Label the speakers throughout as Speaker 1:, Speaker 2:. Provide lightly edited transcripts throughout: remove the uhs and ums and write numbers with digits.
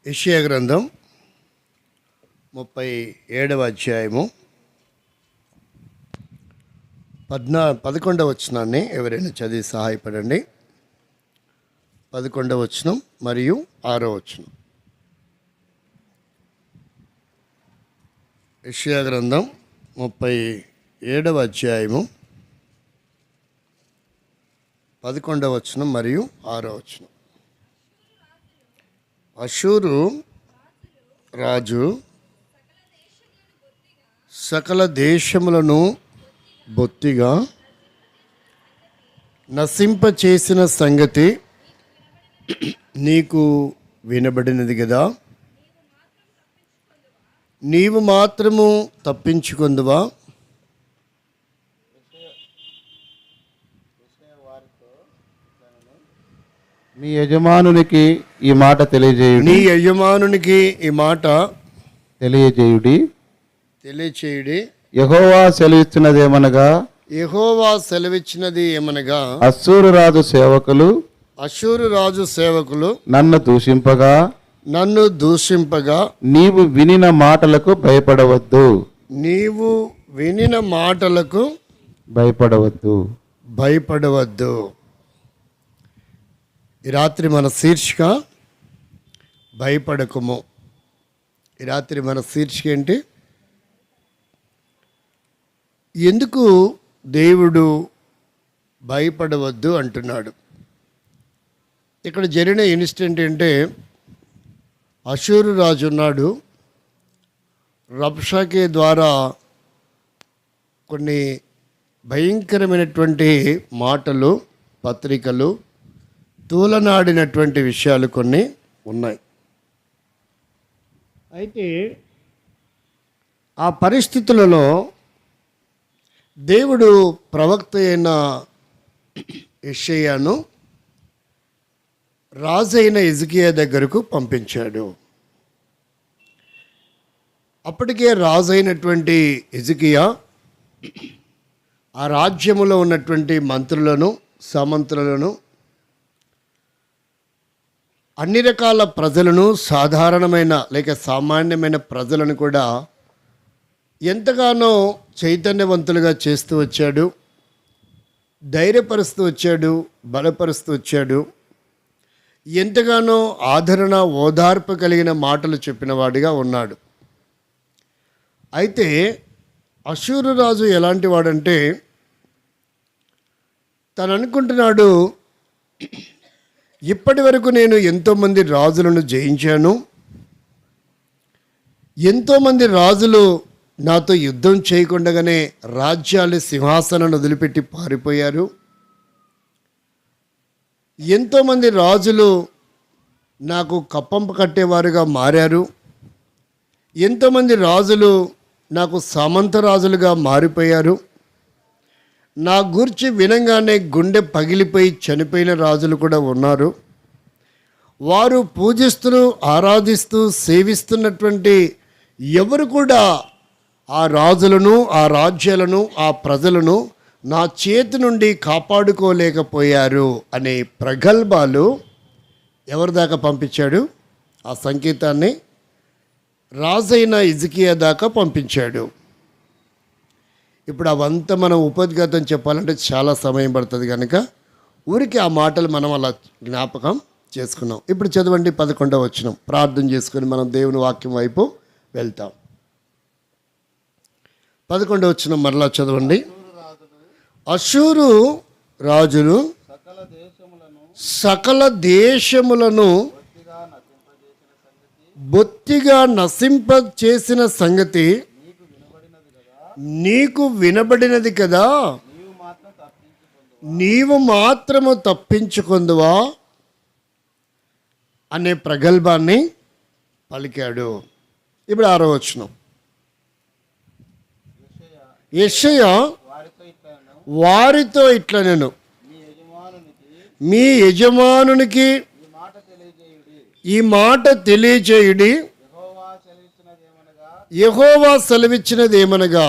Speaker 1: యెషయా గ్రంథం 37వ అధ్యాయము 11వ వచనాన్ని ఎవరైనా చదివి సహాయపడండి. 11వ వచనం మరియు 6వ వచనం. యెషయా గ్రంథం 37వ అధ్యాయము 11వ వచనం మరియు 6వ వచనం. అషూరు రాజు సకల దేశములను బొత్తిగా నశింపచేసిన సంగతి నీకు వినబడినది కదా, నీవు మాత్రము తప్పించుకొందువా?
Speaker 2: మీ యజమానునికి ఈ మాట తెలియజేయుడి.
Speaker 1: నీ యజమానునికి ఈ మాట
Speaker 2: తెలియజేయుడి.
Speaker 1: యెహోవా
Speaker 2: సెలవిచ్చినది ఏమనగా
Speaker 1: అష్షూరు రాజు సేవకులు
Speaker 2: నన్ను దూషింపగా నీవు వినిన మాటలకు
Speaker 1: భయపడవద్దు. ఈ రాత్రి మన శీర్షిక భయపడకము. ఈ రాత్రి మన శీర్షిక ఏంటి? ఎందుకు దేవుడు భయపడవద్దు అంటున్నాడు? ఇక్కడ జరిగిన ఇన్సిడెంట్ ఏంటంటే, అషూరు రాజు ఉన్నాడు. రబ్షాకే ద్వారా కొన్ని భయంకరమైనటువంటి మాటలు, పత్రికలు, తూలనాడినటువంటి విషయాలు కొన్ని ఉన్నాయి. అయితే ఆ పరిస్థితులలో దేవుడు ప్రవక్త అయిన యెషయాను రాజైన హిజ్కియా దగ్గరకు పంపించాడు. అప్పటికే రాజైనటువంటి హిజ్కియా ఆ రాజ్యములో ఉన్నటువంటి మంత్రులను, సామంతులను, అన్ని రకాల ప్రజలను, సాధారణమైన లేక సామాన్యమైన ప్రజలను కూడా ఎంతగానో చైతన్యవంతులుగా చేస్తూ వచ్చాడు, ధైర్యపరుస్తూ వచ్చాడు, బలపరుస్తూ వచ్చాడు. ఎంతగానో ఆదరణ, ఓదార్పు కలిగిన మాటలు చెప్పిన వాడిగా ఉన్నాడు. అయితే అషూరు రాజు ఎలాంటి వాడంటే, తను అనుకుంటున్నాడు, ఇప్పటి వరకు నేను ఎంతోమంది రాజులను జయించాను, ఎంతోమంది రాజులు నాతో యుద్ధం చేయకుండానే రాజ్యాలు, సింహాసనాన్ని వదిలిపెట్టి పారిపోయారు. ఎంతోమంది రాజులు నాకు కప్పంప కట్టేవారుగా మారారు. ఎంతోమంది రాజులు నాకు సామంత రాజులుగా మారిపోయారు. నా గూర్చి వినంగానే గుండె పగిలిపోయి చనిపోయిన రాజులు కూడా ఉన్నారు. వారు పూజిస్తూ, ఆరాధిస్తూ, సేవిస్తున్నటువంటి ఎవరు కూడా ఆ రాజులను, ఆ రాజ్యాలను, ఆ ప్రజలను నా చేతి నుండి కాపాడుకోలేకపోయారు అనే ప్రగల్భాలు ఎవరి దాకా పంపించాడు? ఆ సంకేతాన్ని రాజైన హిజ్కియా దాకా పంపించాడు. ఇప్పుడు అవంతా మనం ఉపోద్ఘాతం చెప్పాలంటే చాలా సమయం పడుతుంది కనుక ఊరికి ఆ మాటలు మనం అలా జ్ఞాపకం చేసుకున్నాం. ఇప్పుడు చదవండి 11వ వచనం. ప్రార్థన చేసుకొని మనం దేవుని వాక్యం వైపు వెళ్తాం. 11వ వచనం మరలా చదవండి. అషూరు రాజులు సకల దేశములను బొత్తిగా నశింప చేసిన సంగతి నీకు వినబడినది కదా, నీవు మాత్రము తప్పించుకొందువా అనే ప్రగల్భాన్ని పలికాడు. ఇప్పుడు 6వ వచనం. యెషయా వారితో ఇట్లా, నేను మీ యజమానునికి ఈ మాట తెలియజేయుడి. యెహోవా సెలవిచ్చినది ఏమనగా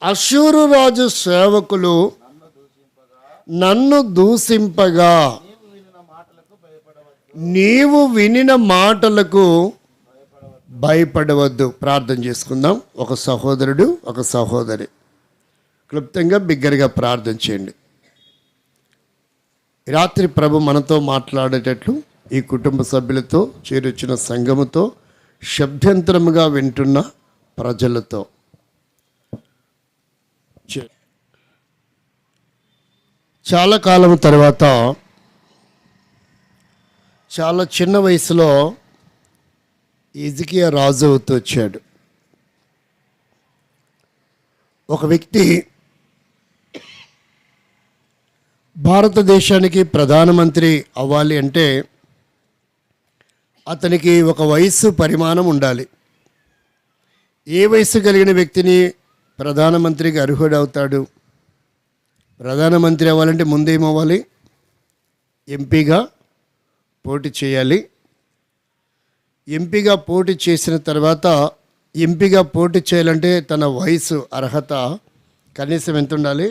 Speaker 1: అషూరు రాజు సేవకులు నన్ను దూషింపగా నీవు వినిన మాటలకు భయపడవద్దు. ప్రార్థన చేసుకుందాం. ఒక సహోదరుడు, ఒక సహోదరి క్లుప్తంగా బిగ్గరగా ప్రార్థన చేయండి. రాత్రి ప్రభు మనతో మాట్లాడేటట్లు ఈ కుటుంబ సభ్యులతో, చేరొచ్చిన సంఘముతో, శబ్దాంతరముగా వింటున్న ప్రజలతో చాలా కాలం తర్వాత, చాలా చిన్న వయసులో హిజ్కియా రాజు అవుతూ వచ్చాడు. ఒక వ్యక్తి భారతదేశానికి ప్రధానమంత్రి అవ్వాలి అంటే అతనికి ఒక వయస్సు పరిమాణం ఉండాలి. ఏ వయసు కలిగిన వ్యక్తిని ప్రధానమంత్రికి అర్హుడవుతాడు? ప్రధానమంత్రి అవ్వాలంటే ముందేమవ్వాలి? ఎంపీగా పోటీ చేయాలి. ఎంపీగా పోటీ చేసిన తర్వాత, ఎంపీగా పోటీ చేయాలంటే తన వయసు అర్హత కనీసం ఎంత ఉండాలి?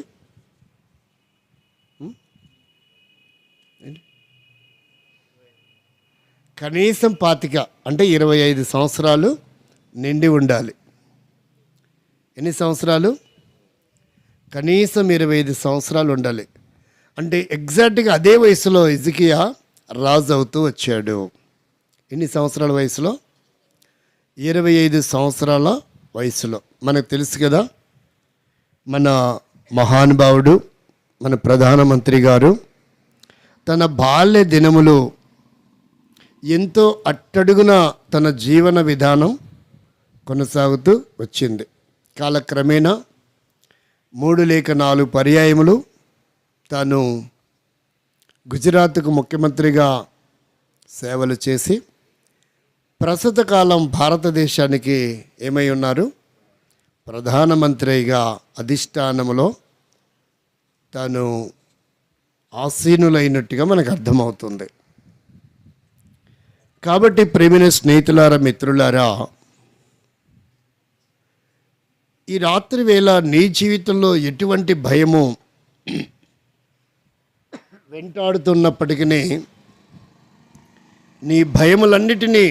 Speaker 1: కనీసం 25 అంటే 25 సంవత్సరాలు నిండి ఉండాలి. ఎన్ని సంవత్సరాలు? కనీసం 25 సంవత్సరాలు ఉండాలి. అంటే ఎగ్జాక్ట్గా అదే వయసులో హిజ్కియా రాజు అవుతూ వచ్చాడు. ఎన్ని సంవత్సరాల వయసులో? 25 సంవత్సరాల వయసులో. మనకు తెలుసు కదా, మన మహానుభావుడు, మన ప్రధానమంత్రి గారు తన బాల్య దినములు ఎంతో అట్టడుగున తన జీవన విధానం కొనసాగుతూ వచ్చింది. కాలక్రమేణా 3 లేక 4 పర్యాయములు తాను గుజరాత్కు ముఖ్యమంత్రిగా సేవలు చేసి ప్రస్తుత కాలం భారతదేశానికి ఏమై ఉన్నారు? ప్రధానమంత్రిగా అధిష్టానములో తాను ఆసీనులైనట్టుగా మనకు అర్థమవుతుంది. కాబట్టి ప్రేమైన స్నేహితులారా, మిత్రులారా, ఈ రాత్రి వేళ నీ జీవితంలో ఎటువంటి భయము వెంటాడుతున్నప్పటికీ నీ భయములన్నిటినీ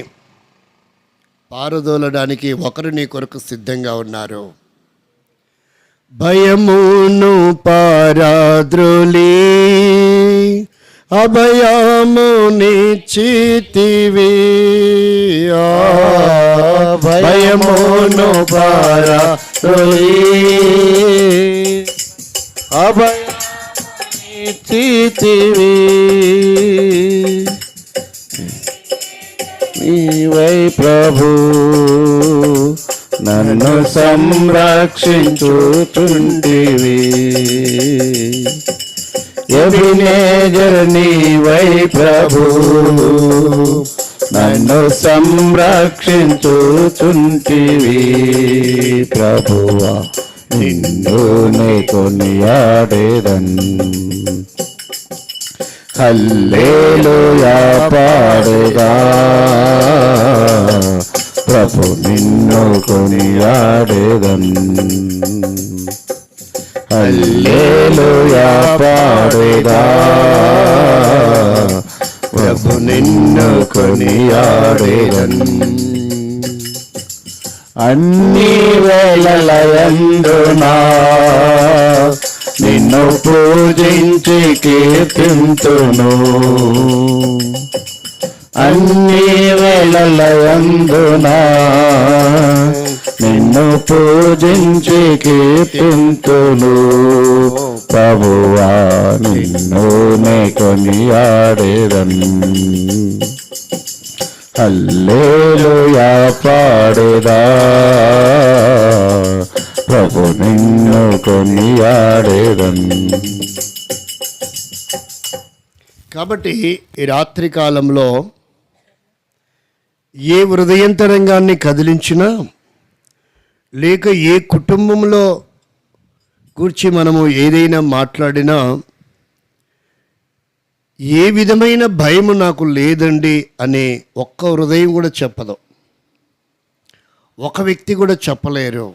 Speaker 1: పారదోలడానికి ఒకరు నీ కొరకు సిద్ధంగా ఉన్నారు. భయమును పారద్రోలి అభయమునిచ్చితివి, భయమును పారద్రోలి అభయమునిచ్చితివి,
Speaker 2: నీవై ప్రభు నన్ను సంరక్షించుచుంటివి. ఎబినేజర్ నీవై ప్రభు నన్ను సంరక్షించుచుంటివి. ప్రభువా నిన్ను నే కొనియాడేదన్, హల్లెలూయా పాడేదా. ప్రభు నిన్ను కొనియాడేదన్, హల్లెలూయా పాడేదా. ప్రభు నిన్ను కొనియాడేదన్. అన్ని వేళలయందునా నిన్ను పూజించి కీర్తింతును, అన్ని వేళలయందునా నిన్ను పూజించి కీర్తింతును. ప్రభువా నిన్ను నే కొనియాడేదన్, హల్లెలూయా పాడేదా. ప్రభు నిన్ను కొనియాడేదన్.
Speaker 1: కాబట్టి ఈ రాత్రి కాలంలో ఏ హృదయంతరంగాన్ని కదిలించినా, లేక ఏ కుటుంబంలో కూర్చి మనము ఏదైనా మాట్లాడినా, ఏ విధమైన భయము నాకు లేదండి అనే ఒక్క హృదయం కూడా చెప్పదు. ఒక వ్యక్తి కూడా చెప్పలేరు.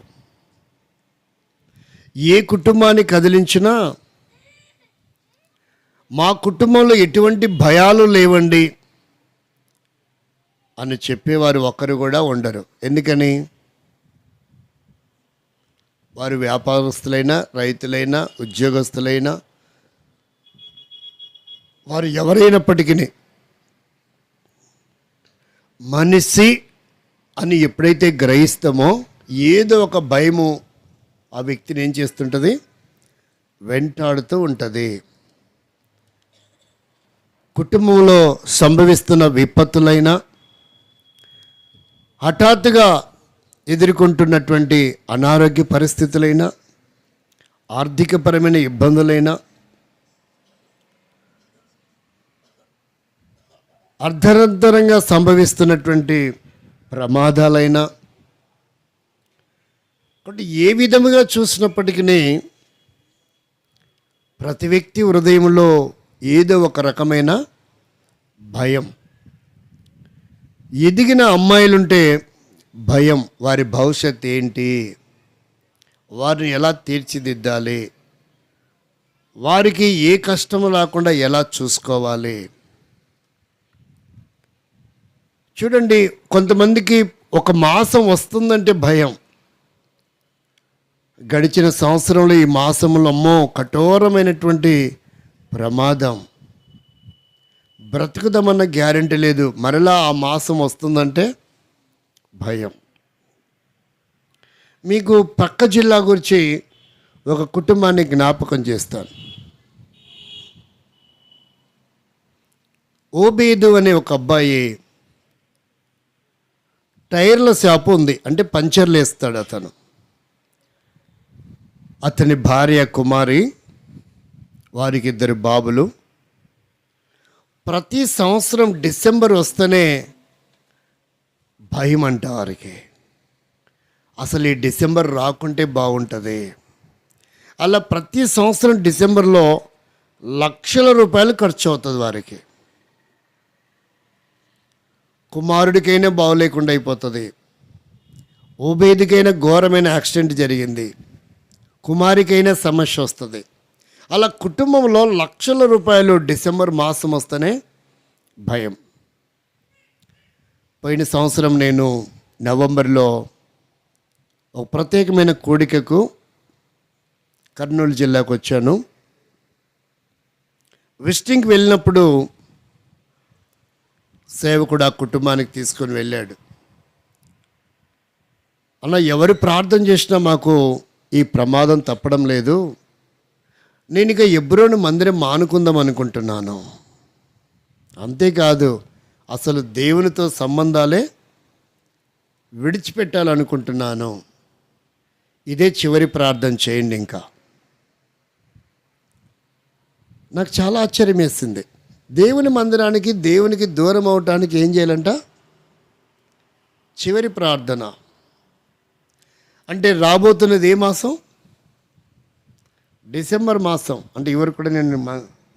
Speaker 1: ఏ కుటుంబాన్ని కదిలించినా మా కుటుంబంలో ఎటువంటి భయాలు లేవండి, అని చెప్పేవారు ఒక్కరు కూడా ఉండరు. ఎందుకని? వారు వ్యాపారస్తులైనా, రైతులైనా, ఉద్యోగస్తులైనా, వారు ఎవరైనప్పటికీ మనిషి అని ఎప్పుడైతే గ్రహిస్తామో ఏదో ఒక భయము ఆ వ్యక్తిని ఏం చేస్తుంటుంది? వెంటాడుతూ ఉంటుంది. కుటుంబంలో సంభవిస్తున్న విపత్తులైనా, హఠాత్తుగా ఎదుర్కొంటున్నటువంటి అనారోగ్య పరిస్థితులైనా, ఆర్థికపరమైన ఇబ్బందులైనా, అర్ధరంతరంగా సంభవిస్తున్నటువంటి ప్రమాదాలైనా, కాబట్టి ఏ విధముగా చూసినప్పటికీ ప్రతి వ్యక్తి హృదయంలో ఏదో ఒక రకమైన భయం. ఎదిగిన అమ్మాయిలుంటే భయం, వారి భవిష్యత్ ఏంటి, వారిని ఎలా తీర్చిదిద్దాలి, వారికి ఏ కష్టము రాకుండా ఎలా చూసుకోవాలి. చూడండి, కొంతమందికి ఒక మాసం వస్తుందంటే భయం. గడిచిన సంవత్సరంలో ఈ మాసంలో అమ్మో కఠోరమైనటువంటి ప్రమాదం, బ్రతుకుదామన్న గ్యారెంటీ లేదు, మరలా ఆ మాసం వస్తుందంటే భయం. మీకు పక్క జిల్లా గురించి ఒక కుటుంబాన్ని జ్ఞాపకం చేస్తాను. ఓబేదు అనే ఒక అబ్బాయి టైర్ల షాపు ఉంది, అంటే పంచర్లు వేస్తాడు అతను. అతని భార్య కుమారి, వారికి 2 బాబులు. ప్రతి సంవత్సరం డిసెంబర్ వస్తేనే భయం అంట వారికి. అసలు ఈ డిసెంబర్ రాకుంటే బాగుంటుంది. అలా ప్రతి సంవత్సరం డిసెంబర్లో లక్షల రూపాయలు ఖర్చు అవుతుంది వారికి. కుమారుడికైనా బాగోలేకుండా అయిపోతుంది. ఓబేదికైనా ఘోరమైన యాక్సిడెంట్ జరిగింది, కుమారికైనా సమస్య వస్తుంది. అలా కుటుంబంలో లక్షల రూపాయలు డిసెంబర్ మాసం వస్తేనే భయం. పోయిన సంవత్సరం నేను నవంబర్లో ఒక ప్రత్యేకమైన కూడికకు కర్నూలు జిల్లాకు వచ్చాను. విజిటింగ్కి వెళ్ళినప్పుడు సేవకుడు ఆ కుటుంబానికి తీసుకొని వెళ్ళాడు. అలా ఎవరు ప్రార్థన చేసినా మాకు ఈ ప్రమాదం తప్పడం లేదు, నేను ఇక ఎబ్రోను మందిరం మానుకుందాం అనుకుంటున్నాను. అంతేకాదు అసలు దేవునితో సంబంధాలే విడిచిపెట్టాలనుకుంటున్నాను. ఇదే చివరి ప్రార్థన చేయండి. ఇంకా నాకు చాలా ఆశ్చర్యం వేసింది. దేవుని మందిరానికి, దేవునికి దూరం అవటానికి ఏం చేయాలంట? చివరి ప్రార్థన. అంటే రాబోతున్నది ఏ మాసం? డిసెంబర్ మాసం. అంటే ఇవరు కూడా నేను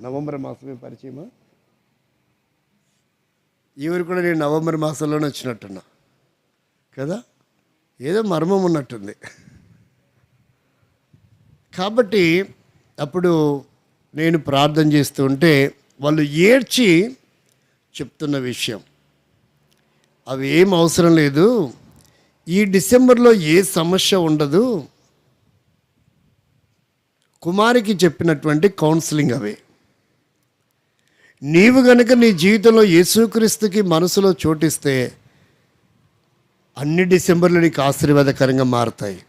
Speaker 1: నవంబర్ మాసమే పరిచయమా? ఇవరు కూడా నేను నవంబర్ మాసంలోనే వచ్చినట్టున్నా కదా, ఏదో మర్మం ఉన్నట్టుంది. కాబట్టి అప్పుడు నేను ప్రార్థన చేస్తూ ఉంటే వాళ్ళు ఏడ్చి చెప్తున్న విషయం, అవి ఏం అవసరం లేదు, ఈ డిసెంబర్లో ఏ సమస్య ఉండదు. కుమారికి చెప్పినటువంటి కౌన్సిలింగ్ అవే. నీవు గనుక నీ జీవితంలో యేసుక్రీస్తుకి మనసులో చోటిస్తే అన్ని డిసెంబర్లు నీకు ఆశీర్వాదకరంగా మారుతాయి.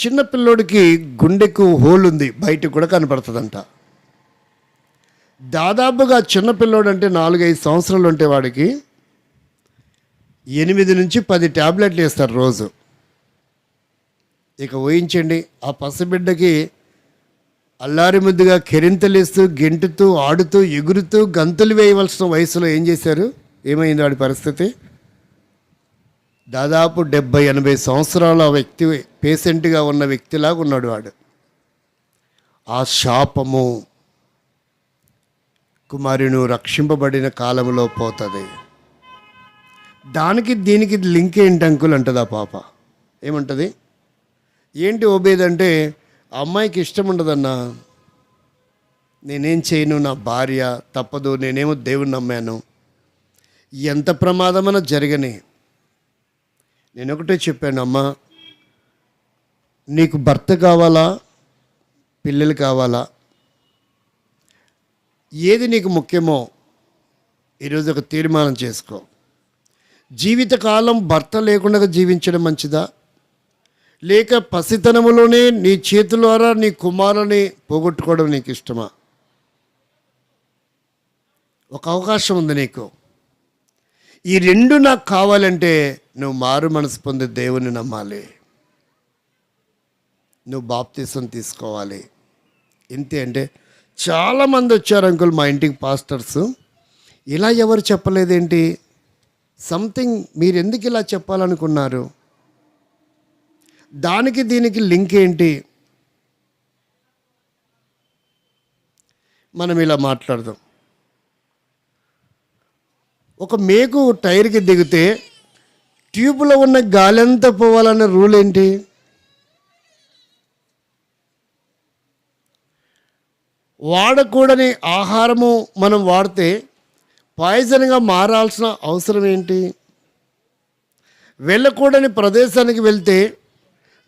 Speaker 1: చిన్న పిల్లోడికి గుండెకు హోల్ ఉంది, బయటకు కూడా కనపడుతుందంట. దాదాపుగా చిన్నపిల్లోడు అంటే 4-5 సంవత్సరాలు ఉంటే వాడికి 8 నుంచి 10 ట్యాబ్లెట్లు వేస్తారు రోజు. ఇక ఊహించండి, ఆ పసిబిడ్డకి అల్లారి ముద్దుగా కెరింతలేస్తూ, గెంటుతూ, ఆడుతూ, ఎగురుతూ, గంతులు వేయవలసిన వయసులో ఏం చేశారు? ఏమైంది వాడి పరిస్థితి? దాదాపు 70-80 సంవత్సరాల వ్యక్తి, పేషెంట్గా ఉన్న వ్యక్తిలాగా ఉన్నాడు వాడు. ఆ శాపము కుమారి నువ్వు రక్షింపబడిన కాలంలో పోతుంది. దానికి దీనికి లింక్ ఏంటి అంకుల్ అంటుంది ఆ పాప. ఏమంటుంది? ఏంటి ఓబేదంటే, ఆ అమ్మాయికి ఇష్టం ఉండదన్నా, నేనేం చేయను, నా భార్య తప్పదు, నేనేమో దేవుని నమ్మాను, ఎంత ప్రమాదమైనా జరగని, నేను ఒకటే చెప్పాను, అమ్మా నీకు భర్త కావాలా, పిల్లలు కావాలా, ఏది నీకు ముఖ్యమో ఈరోజు ఒక తీర్మానం చేసుకో. జీవితకాలం భర్త లేకుండా జీవించడం మంచిదా, లేక పసితనములోనే నీ చేతుల ద్వారా నీ కుమారుని పోగొట్టుకోవడం నీకు ఇష్టమా? ఒక అవకాశం ఉంది నీకు. ఈ రెండు నాకు కావాలంటే నువ్వు మారు మనసు పొంది దేవుని నమ్మాలి, నువ్వు బాప్తీసం తీసుకోవాలి. ఇంతే. అంటే చాలామంది వచ్చారు అంకుల్ మా ఇంటికి పాస్టర్స్, ఇలా ఎవరు చెప్పలేదేంటి, సంథింగ్ మీరు ఎందుకు ఇలా చెప్పాలనుకున్నారు, దానికి దీనికి లింక్ ఏంటి? మనం ఇలా మాట్లాడదాం. ఒక మేకు టైర్కి దిగితే ట్యూబ్లో ఉన్న గాలి అంతా పోవాలనే రూల్ ఏంటి? వాడకూడని ఆహారము మనం వాడితే పాయిజన్గా మారాల్సిన అవసరం ఏంటి? వెళ్ళకూడని ప్రదేశానికి వెళ్తే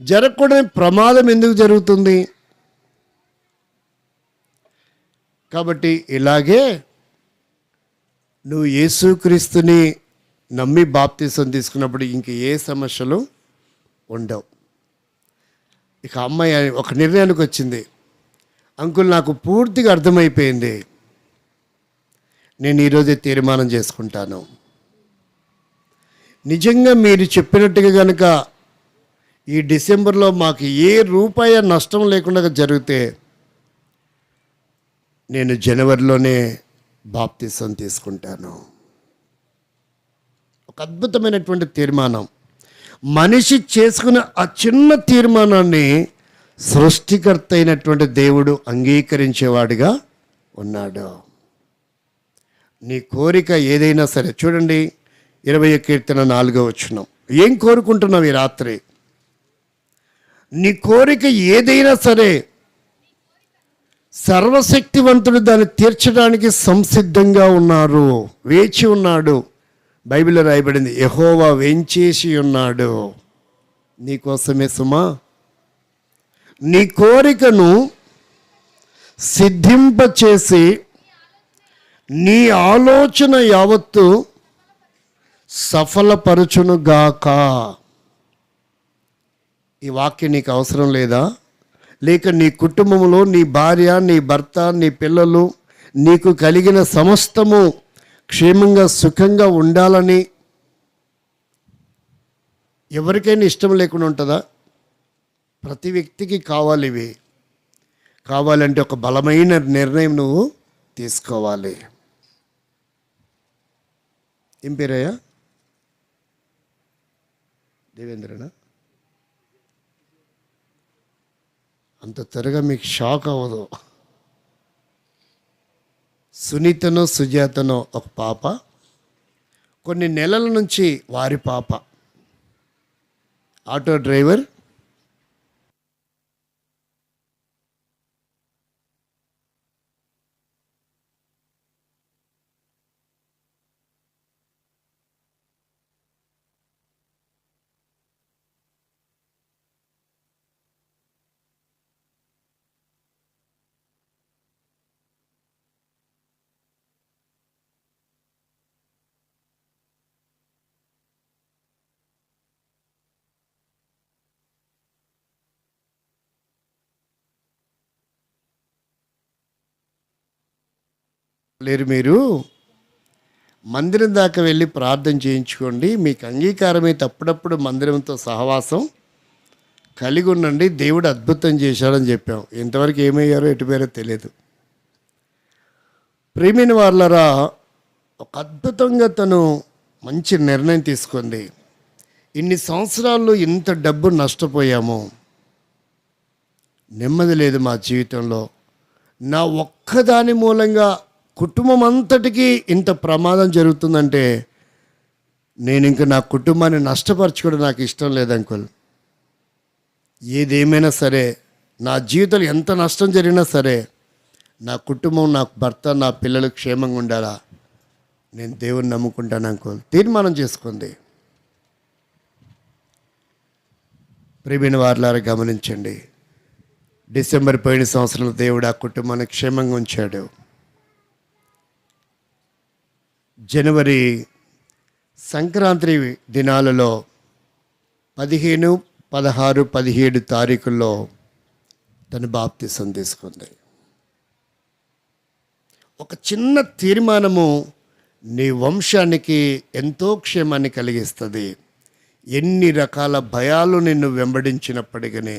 Speaker 1: జరగకూడని ప్రమాదం ఎందుకు జరుగుతుంది? కాబట్టి ఇలాగే నువ్వు యేసుక్రీస్తుని నమ్మి బాప్తీసం తీసుకున్నప్పుడు ఇంక ఏ సమస్యలు ఉండవు. ఇక అమ్మాయి ఒక నిర్ణయానికి వచ్చింది, అంకుల్ నాకు పూర్తిగా అర్థమైపోయింది, నేను ఈరోజే తీర్మానం చేసుకుంటాను. నిజంగా మీరు చెప్పినట్టుగా కనుక ఈ డిసెంబర్లో మాకు ఏ రూపాయి నష్టం లేకుండా జరిగితే నేను జనవరిలోనే బాప్తీసం తీసుకుంటాను. ఒక అద్భుతమైనటువంటి తీర్మానం. మనిషి చేసుకున్న ఆ చిన్న తీర్మానాన్ని సృష్టికర్త అయినటువంటి దేవుడు అంగీకరించేవాడిగా ఉన్నాడు. నీ కోరిక ఏదైనా సరే, చూడండి 20 కీర్తన 4వ వచనం, ఏం కోరుకుంటున్నావు ఈ రాత్రి? నీ కోరిక ఏదైనా సరే సర్వశక్తివంతుడు దాన్ని తీర్చడానికి సంసిద్ధంగా ఉన్నారు, వేచి ఉన్నాడు. బైబిల్లో రాయబడింది, యెహోవా వేంచేసి ఉన్నాడు నీకోసమే సుమా. నీ కోరికను సిద్ధింపచేసి నీ ఆలోచన యావత్తు సఫలపరచునుగాక. ఈ వాక్యం నీకు అవసరం లేదా? లేక నీ కుటుంబంలో నీ భార్య, నీ భర్త, నీ పిల్లలు, నీకు కలిగిన సమస్తము క్షేమంగా సుఖంగా ఉండాలని ఎవరికైనా ఇష్టం లేకుండా ఉంటుందా? ప్రతి వ్యక్తికి కావాలి. ఇవి కావాలంటే ఒక బలమైన నిర్ణయం నువ్వు తీసుకోవాలి. ఏం పేరయ్యా? దేవేంద్రనా? అంత త్వరగా మీకు షాక్ అవ్వదు. సునీతనో సుజాతనో ఒక పాప, కొన్ని నెలల నుంచి వారి పాప ఆటో డ్రైవర్, లేరు. మీరు మందిరం దాకా వెళ్ళి ప్రార్థన చేయించుకోండి, మీకు అంగీకారమైతే అప్పుడప్పుడు మందిరంతో సహవాసం కలిగి ఉండండి, దేవుడు అద్భుతం చేశాడని చెప్పాం. ఇంతవరకు ఏమయ్యారో ఎటుపోయారో తెలియదు. ప్రియమైన వాళ్ళరా, ఒక అద్భుతంగా తను మంచి నిర్ణయం తీసుకుంది. ఇన్ని సంవత్సరాల్లో ఇంత డబ్బు నష్టపోయాము, నెమ్మది లేదు మా జీవితంలో, నా ఒక్కదాని మూలంగా కుటుంబం అంతటికీ ఇంత ప్రమాదం జరుగుతుందంటే నేను ఇంక నా కుటుంబాన్ని నష్టపరచుకోవడం నాకు ఇష్టం లేదు అంకుల్. ఏదేమైనా సరే, నా జీవితంలో ఎంత నష్టం జరిగినా సరే, నా కుటుంబం, నా భర్త, నా పిల్లలు క్షేమంగా ఉండాలా. నేను దేవుని నమ్ముకుంటాను అనుకో, తీర్మానం చేసుకుంది. ప్రియమైన వారలారా గమనించండి, డిసెంబర్ పోయిన సంవత్సరంలో దేవుడు ఆ కుటుంబాన్ని క్షేమంగా ఉంచాడు. జనవరి సంక్రాంతి దినాలలో 15, 16, 17 తారీఖుల్లో తను బాప్తిసం తీసుకుంది. ఒక చిన్న తీర్మానము నీ వంశానికి ఎంతో క్షేమాన్ని కలిగిస్తుంది. ఎన్ని రకాల భయాలు నిన్ను వెంబడించినప్పటికీ,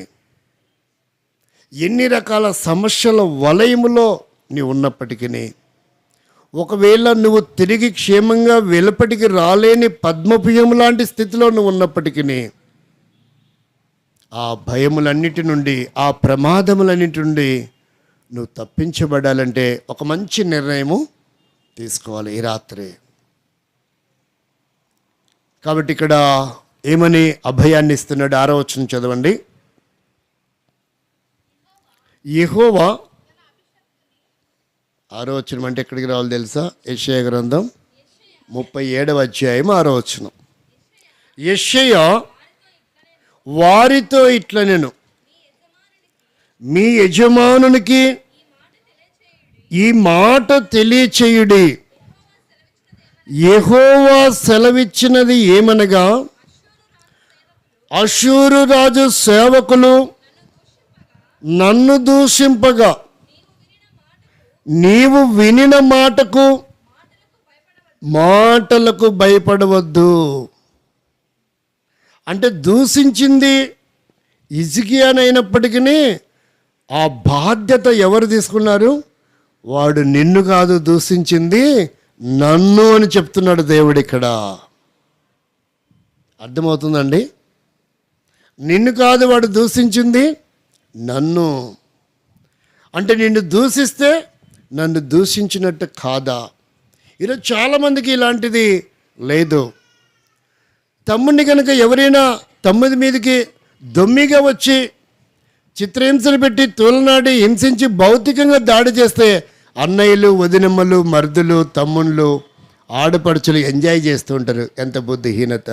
Speaker 1: ఎన్ని రకాల సమస్యల వలయములో నీ ఉన్నప్పటికీ, ఒకవేళ నువ్వు తిరిగి క్షేమంగా వెలుపటికి రాలేని పద్మపుయం లాంటి స్థితిలో నువ్వు ఉన్నప్పటికీ, ఆ భయములన్నిటి నుండి, ఆ ప్రమాదములన్నిటి నుండి నువ్వు తప్పించబడాలంటే ఒక మంచి నిర్ణయము తీసుకోవాలి ఈ రాత్రి. కాబట్టి ఇక్కడ ఏమని అభయాన్ని ఇస్తున్నాడు? 6వ వచనం చదవండి. యెహోవా, 6వ వచనం అంటే ఎక్కడికి రావాలి తెలుసా? యెషయా గ్రంథం 37వ అధ్యాయం 6వ వచనం. యెషయా వారితో ఇట్లా, నేను మీ యజమానునికి ఈ మాట తెలియచేయుడి. యెహోవా సెలవిచ్చినది ఏమనగా, అష్షూరు రాజు సేవకులు నన్ను దూషింపగా నీవు వినిన మాటలకు భయపడవద్దు. అంటే దూషించింది హిజ్కియానైనప్పటికీ ఆ బాధ్యత ఎవరు తీసుకున్నారు? వాడు నిన్ను కాదు దూషించింది, నన్ను అని చెప్తున్నాడు దేవుడు ఇక్కడ. అర్థమవుతుందండి? నిన్ను కాదు వాడు దూషించింది, నన్ను. అంటే నిన్ను దూషిస్తే నన్ను దూషించినట్టు కాదా? ఈరోజు చాలామందికి ఇలాంటిది లేదు. తమ్ముడిని కనుక ఎవరైనా తమ్ముడి మీదకి దొమ్మిగా వచ్చి చిత్రహింసలు పెట్టి తోలనాడి హింసించి భౌతికంగా దాడి చేస్తే అన్నయ్యలు, వదినమ్మలు, మరుదులు, తమ్ముళ్ళు, ఆడపడుచులు ఎంజాయ్ చేస్తూ ఉంటారు. ఎంత బుద్ధిహీనత!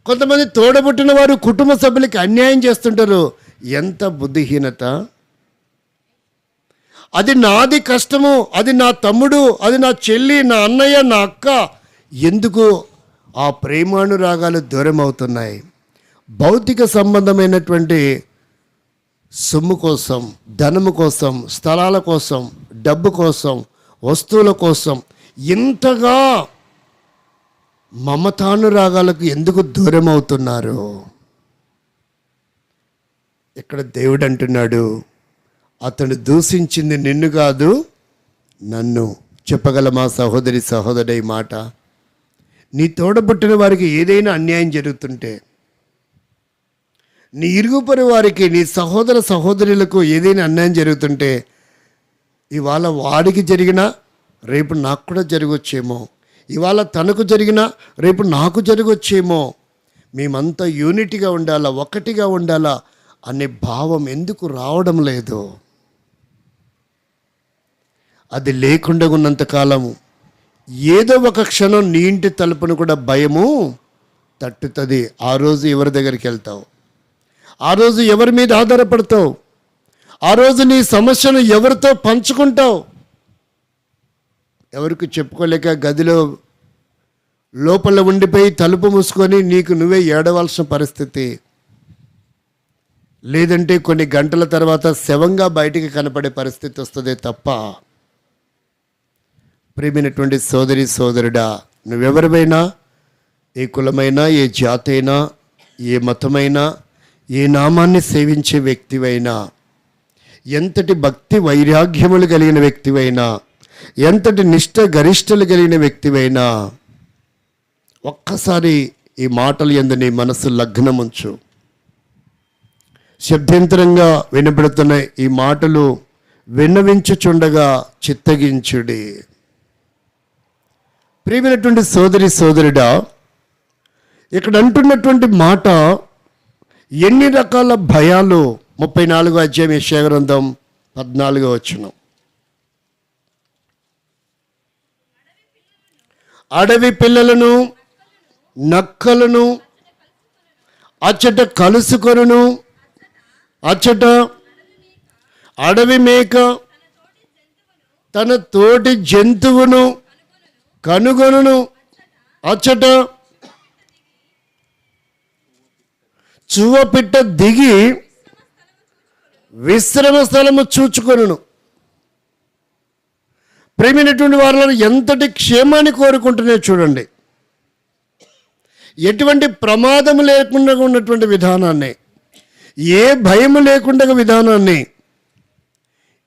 Speaker 1: కొంతమంది తోడబుట్టిన వారు కుటుంబ సభ్యులకి అన్యాయం చేస్తుంటారు. ఎంత బుద్ధిహీనత! అది నాది కష్టము, అది నా తమ్ముడు, అది నా చెల్లి, నా అన్నయ్య, నా అక్క. ఎందుకు ఆ ప్రేమానురాగాలు దూరం అవుతున్నాయి? భౌతిక సంబంధమైనటువంటి సొమ్ము కోసం, ధనము కోసం, స్థలాల కోసం, డబ్బు కోసం, వస్తువుల కోసం ఇంతగా మమతానురాగాలకు ఎందుకు దూరం అవుతున్నారు? ఇక్కడ దేవుడు అంటున్నాడు, అతడు దూషించింది నిన్ను కాదు నన్ను. చెప్పగల మా సహోదరి, సహోదరుడు ఈ మాట. నీ తోడబుట్టిన వారికి ఏదైనా అన్యాయం జరుగుతుంటే, నీ ఇరుగుపరి వారికి, నీ సహోదర సహోదరులకు ఏదైనా అన్యాయం జరుగుతుంటే, ఇవాళ వాడికి జరిగినా రేపు నాకు కూడా జరగవచ్చేమో, ఇవాళ తనకు జరిగినా రేపు నాకు జరగవచ్చేమో. మేమంతా యూనిటీగా ఉండాలా, ఒకటిగా ఉండాలా అనే భావం ఎందుకు రావడం లేదు? అది లేకుండా ఉన్నంతకాలము ఏదో ఒక క్షణం నీ ఇంటి తలుపును కూడా భయము తట్టుతుంది. ఆ రోజు ఎవరి దగ్గరికి వెళ్తావు? ఆ రోజు ఎవరి మీద ఆధారపడతావు? ఆ రోజు నీ సమస్యను ఎవరితో పంచుకుంటావు? ఎవరికి చెప్పుకోలేక గదిలో లోపల ఉండిపోయి తలుపు మూసుకొని నీకు నువ్వే ఏడవలసిన పరిస్థితి. లేదంటే కొన్ని గంటల తర్వాత శవంగా బయటికి కనపడే పరిస్థితి వస్తుంది తప్ప. ప్రియమైనటువంటి సోదరి సోదరుడా, నువ్వెవరివైనా, ఏ కులమైనా, ఏ జాతి అయినా, ఏ మతమైనా, ఏ నామాన్ని సేవించే వ్యక్తివైనా, ఎంతటి భక్తి వైరాగ్యములు కలిగిన వ్యక్తివైనా, ఎంతటి నిష్ఠ గరిష్టలు కలిగిన వ్యక్తివైనా, ఒక్కసారి ఈ మాటలు యందు నీ మనసు లగ్నముంచు. శబ్దాంతరంగా వినబడుతున్న ఈ మాటలు విన్నవించుచుండగా చిత్తగించుడి. ప్రియమైనటువంటి సోదరి సోదరుడా, ఇక్కడ అంటున్నటువంటి మాట ఎన్ని రకాల భయాలు. 34వ అధ్యాయం యెషయా గ్రంథం 14వ వచనం. అడవి పిల్లలను నక్కలను అచ్చట కలుసుకొనును, అచ్చట అడవి మేక తన తోటి జంతువును కనుగొనును, అచ్చట చువ్వపిట్ట దిగి విశ్రమ స్థలము చూచుకొనును. ప్రేమైనటువంటి వారిలో ఎంతటి క్షేమాన్ని కోరుకుంటున్నాయో చూడండి. ఎటువంటి ప్రమాదం లేకుండా ఉన్నటువంటి విధానాన్ని, ఏ భయం లేకుండా విధానాన్ని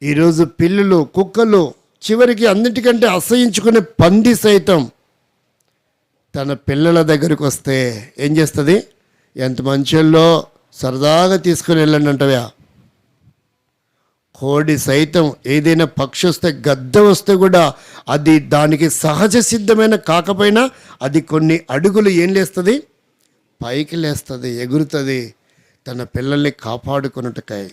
Speaker 1: ఈరోజు పిల్లులు, కుక్కలు, చివరికి అన్నిటికంటే అసహించుకునే పంది సైతం తన పిల్లల దగ్గరికి వస్తే ఏం చేస్తుంది? ఎంత మంచిలో సరదాగా తీసుకుని వెళ్ళండి అంటవా. కోడి సైతం ఏదైనా పక్షి వస్తే, గద్ద వస్తే కూడా అది దానికి సహజ సిద్ధమైన కాకపోయినా అది కొన్ని అడుగులు ఏం లేస్తుంది? పైకి లేస్తుంది, ఎగురుతుంది తన పిల్లల్ని కాపాడుకున్నట్టుకాయ.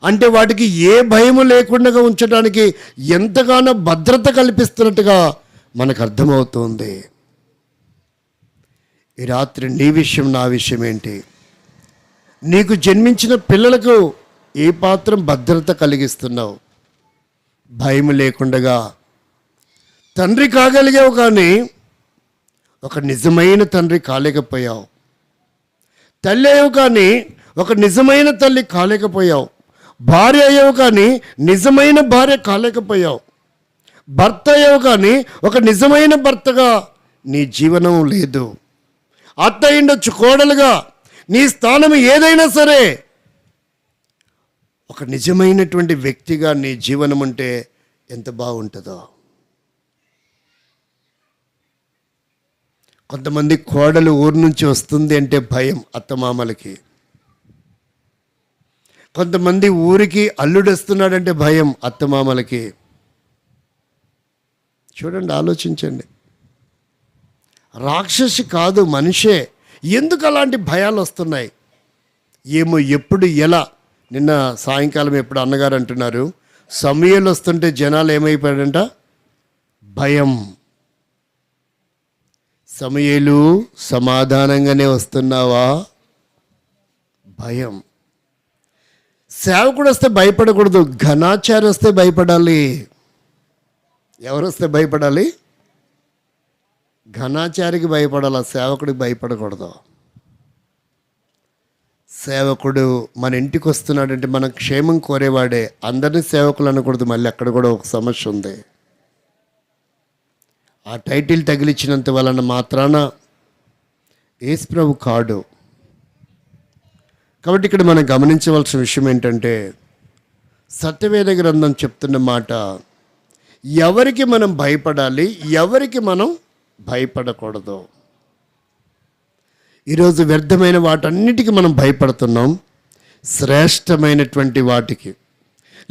Speaker 1: అంటే వాటికి ఏ భయము లేకుండా ఉంచడానికి ఎంతగానో భద్రత కల్పిస్తున్నట్టుగా మనకు అర్థమవుతుంది. ఈ రాత్రి నీ విషయం, నా విషయం ఏంటి? నీకు జన్మించిన పిల్లలకు ఏ పాత్రం భద్రత కలిగిస్తున్నావు? భయం లేకుండా తండ్రి కాగలిగావు, కానీ ఒక నిజమైన తండ్రి కాలేకపోయావు. తల్లి అయ్యావు, కానీ ఒక నిజమైన తల్లి కాలేకపోయావు. భార్య అయ్యావు, కానీ నిజమైన భార్య కాలేకపోయావు. భర్త అయ్యావు, కానీ ఒక నిజమైన భర్తగా నీ జీవనం లేదు. అత్త అయ్యుండొచ్చు, కోడలుగా, నీ స్థానం ఏదైనా సరే ఒక నిజమైనటువంటి వ్యక్తిగా నీ జీవనం ఉంటే ఎంత బాగుంటుందో. కొంతమంది కోడలు ఊరు నుంచి వస్తుంది అంటే భయం అత్తమామలకి. కొంతమంది ఊరికి అల్లుడు వస్తున్నాడంటే భయం అత్తమామలకి. చూడండి, ఆలోచించండి. రాక్షసి కాదు, మనిషే. ఎందుకు అలాంటి భయాలు వస్తున్నాయి? ఏమో, ఎప్పుడు, ఎలా? నిన్న సాయంకాలం ఎప్పుడు అన్నగారు అంటున్నారు, సమయాలు వస్తుంటే జనాలు ఏమైపోయాడంట? భయం. సమయాలు సమాధానంగానే వస్తున్నావా? భయం. సేవకుడు వస్తే భయపడకూడదు, ఘనాచారి వస్తే భయపడాలి. ఎవరు వస్తే భయపడాలి? ఘనాచారికి భయపడాలి, సేవకుడికి భయపడకూడదు. సేవకుడు మన ఇంటికి వస్తున్నాడంటే మనం క్షేమం కోరేవాడే. అందరినీ సేవకులు అనకూడదు. మళ్ళీ అక్కడ కూడా ఒక సమస్య ఉంది. ఆ టైటిల్ తగిలించినంత వలన మాత్రాన యేసు ప్రభు కాడు. కాబట్టి ఇక్కడ మనం గమనించవలసిన విషయం ఏంటంటే, సత్యవేద గ్రంథం చెప్తున్న మాట, ఎవరికి మనం భయపడాలి, ఎవరికి మనం భయపడకూడదు. ఈరోజు వ్యర్థమైన వాటన్నిటికీ మనం భయపడుతున్నాం. శ్రేష్టమైనటువంటి వాటికి,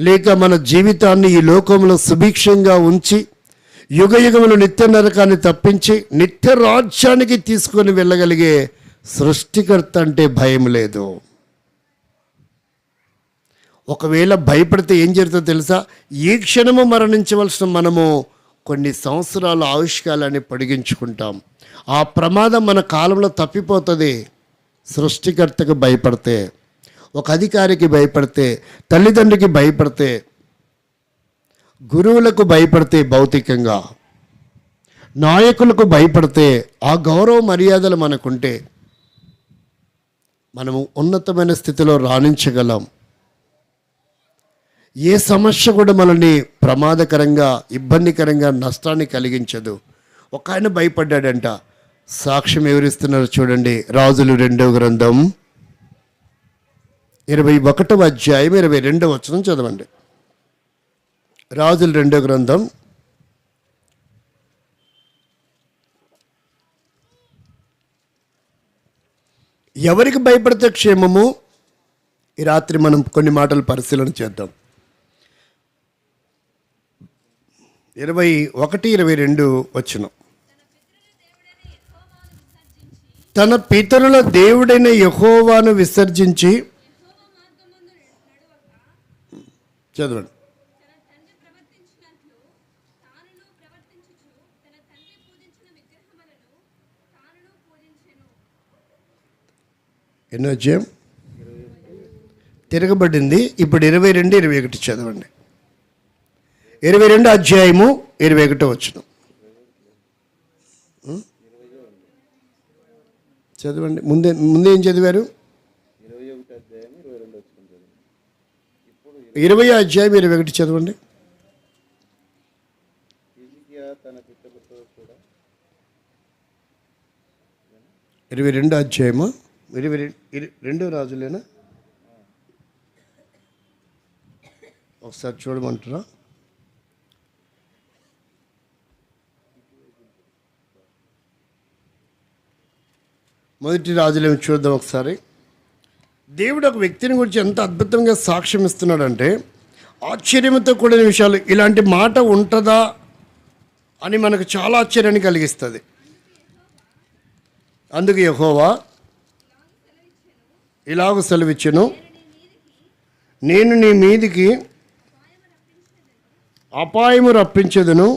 Speaker 1: లేక మన జీవితాన్ని ఈ లోకంలో సుభిక్షంగా ఉంచి యుగయుగములు నిత్య నరకాన్ని తప్పించి నిత్య రాజ్యానికి తీసుకొని వెళ్ళగలిగే సృష్టికర్త అంటే భయం లేదు. ఒకవేళ భయపడితే ఏం జరుగుతుందో తెలుసా? ఈ క్షణము మరణించవలసిన మనము కొన్ని సంవత్సరాల ఆయుష్కాలాన్ని పొడిగించుకుంటాం. ఆ ప్రమాదం మన కాలంలో తప్పిపోతుంది. సృష్టికర్తకు భయపడితే, ఒక అధికారికి భయపడితే, తల్లిదండ్రికి భయపడితే, గురువులకు భయపడితే, భౌతికంగా నాయకులకు భయపడితే, ఆ గౌరవ మర్యాదలు మనకుంటే మనము ఉన్నతమైన స్థితిలో రాణించగలం. ఏ సమస్య కూడా మనల్ని ప్రమాదకరంగా, ఇబ్బందికరంగా, నష్టాన్ని కలిగించదు. ఒక ఆయన భయపడ్డాడంట. సాక్ష్యం ఎవరిస్తున్నారు చూడండి. రాజులు 2వ గ్రంథం 21వ అధ్యాయం 22వ వచనం చదవండి. రాజులు 2వ గ్రంథం 22 ఎవరికి భయపడితే క్షేమము? ఈ రాత్రి మనం కొన్ని మాటలు పరిశీలన చేద్దాం. 21-22 వచనం. తన పితరుల దేవుడైన యెహోవాను విసర్జించి, చదవండి, ఎన్నో అధ్యాయం తిరగబడింది. ఇప్పుడు 22, 21 చదవండి. 22 అధ్యాయము 21 వచనం చదవండి. ముందేం చదివారు? 20 అధ్యాయం 21 చదవండి. 22 అధ్యాయము 22 రాజులేనా? ఒకసారి చూడమంటారా? మొదటి రాజులేమో చూద్దాం ఒకసారి. దేవుడు ఒక వ్యక్తిని గురించి ఎంత అద్భుతంగా సాక్ష్యం ఇస్తున్నాడంటే ఆశ్చర్యంతో కూడిన విషయాలు. ఇలాంటి మాట ఉంటుందా అని మనకు చాలా ఆశ్చర్యాన్ని కలిగిస్తుంది. అందుకు యెహోవా ఇలాగ సెలవిచ్చెను, నేను నీ మీదికి అపాయము రప్పించెదను.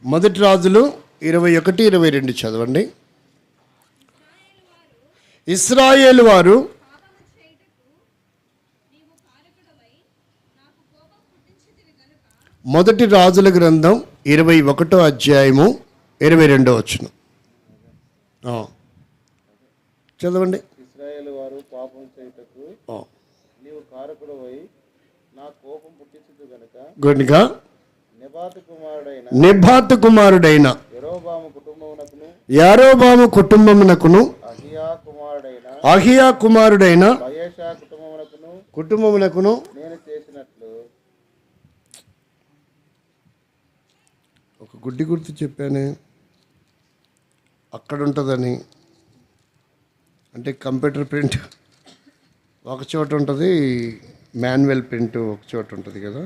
Speaker 1: మొదటి రాజులు 21, 22 చదవండి. ఇశ్రాయేలు వారు మొదటి రాజుల గ్రంథం 21 అధ్యాయము 22 వచనం చదవండి.
Speaker 3: ఇశ్రాయేలు వారు పాపం చేయుటకు నీవు కారకుడవై నా కోపం పుట్టించుదు గనుక
Speaker 1: నెబాతు కుమారుడైన యరొబాము కుటుంబమునకును అహియా కుమారుడైన
Speaker 3: బయెషా
Speaker 1: కుటుంబమునకును
Speaker 3: నేను చేసినట్లు.
Speaker 1: ఒక గుడ్డి గుర్తు చెప్పానే, అక్కడ ఉంటుందని. అంటే కంప్యూటర్ ప్రింట్ ఒక చోట ఉంటుంది, మాన్యువల్ ప్రింట్ ఒక చోట ఉంటుంది కదా.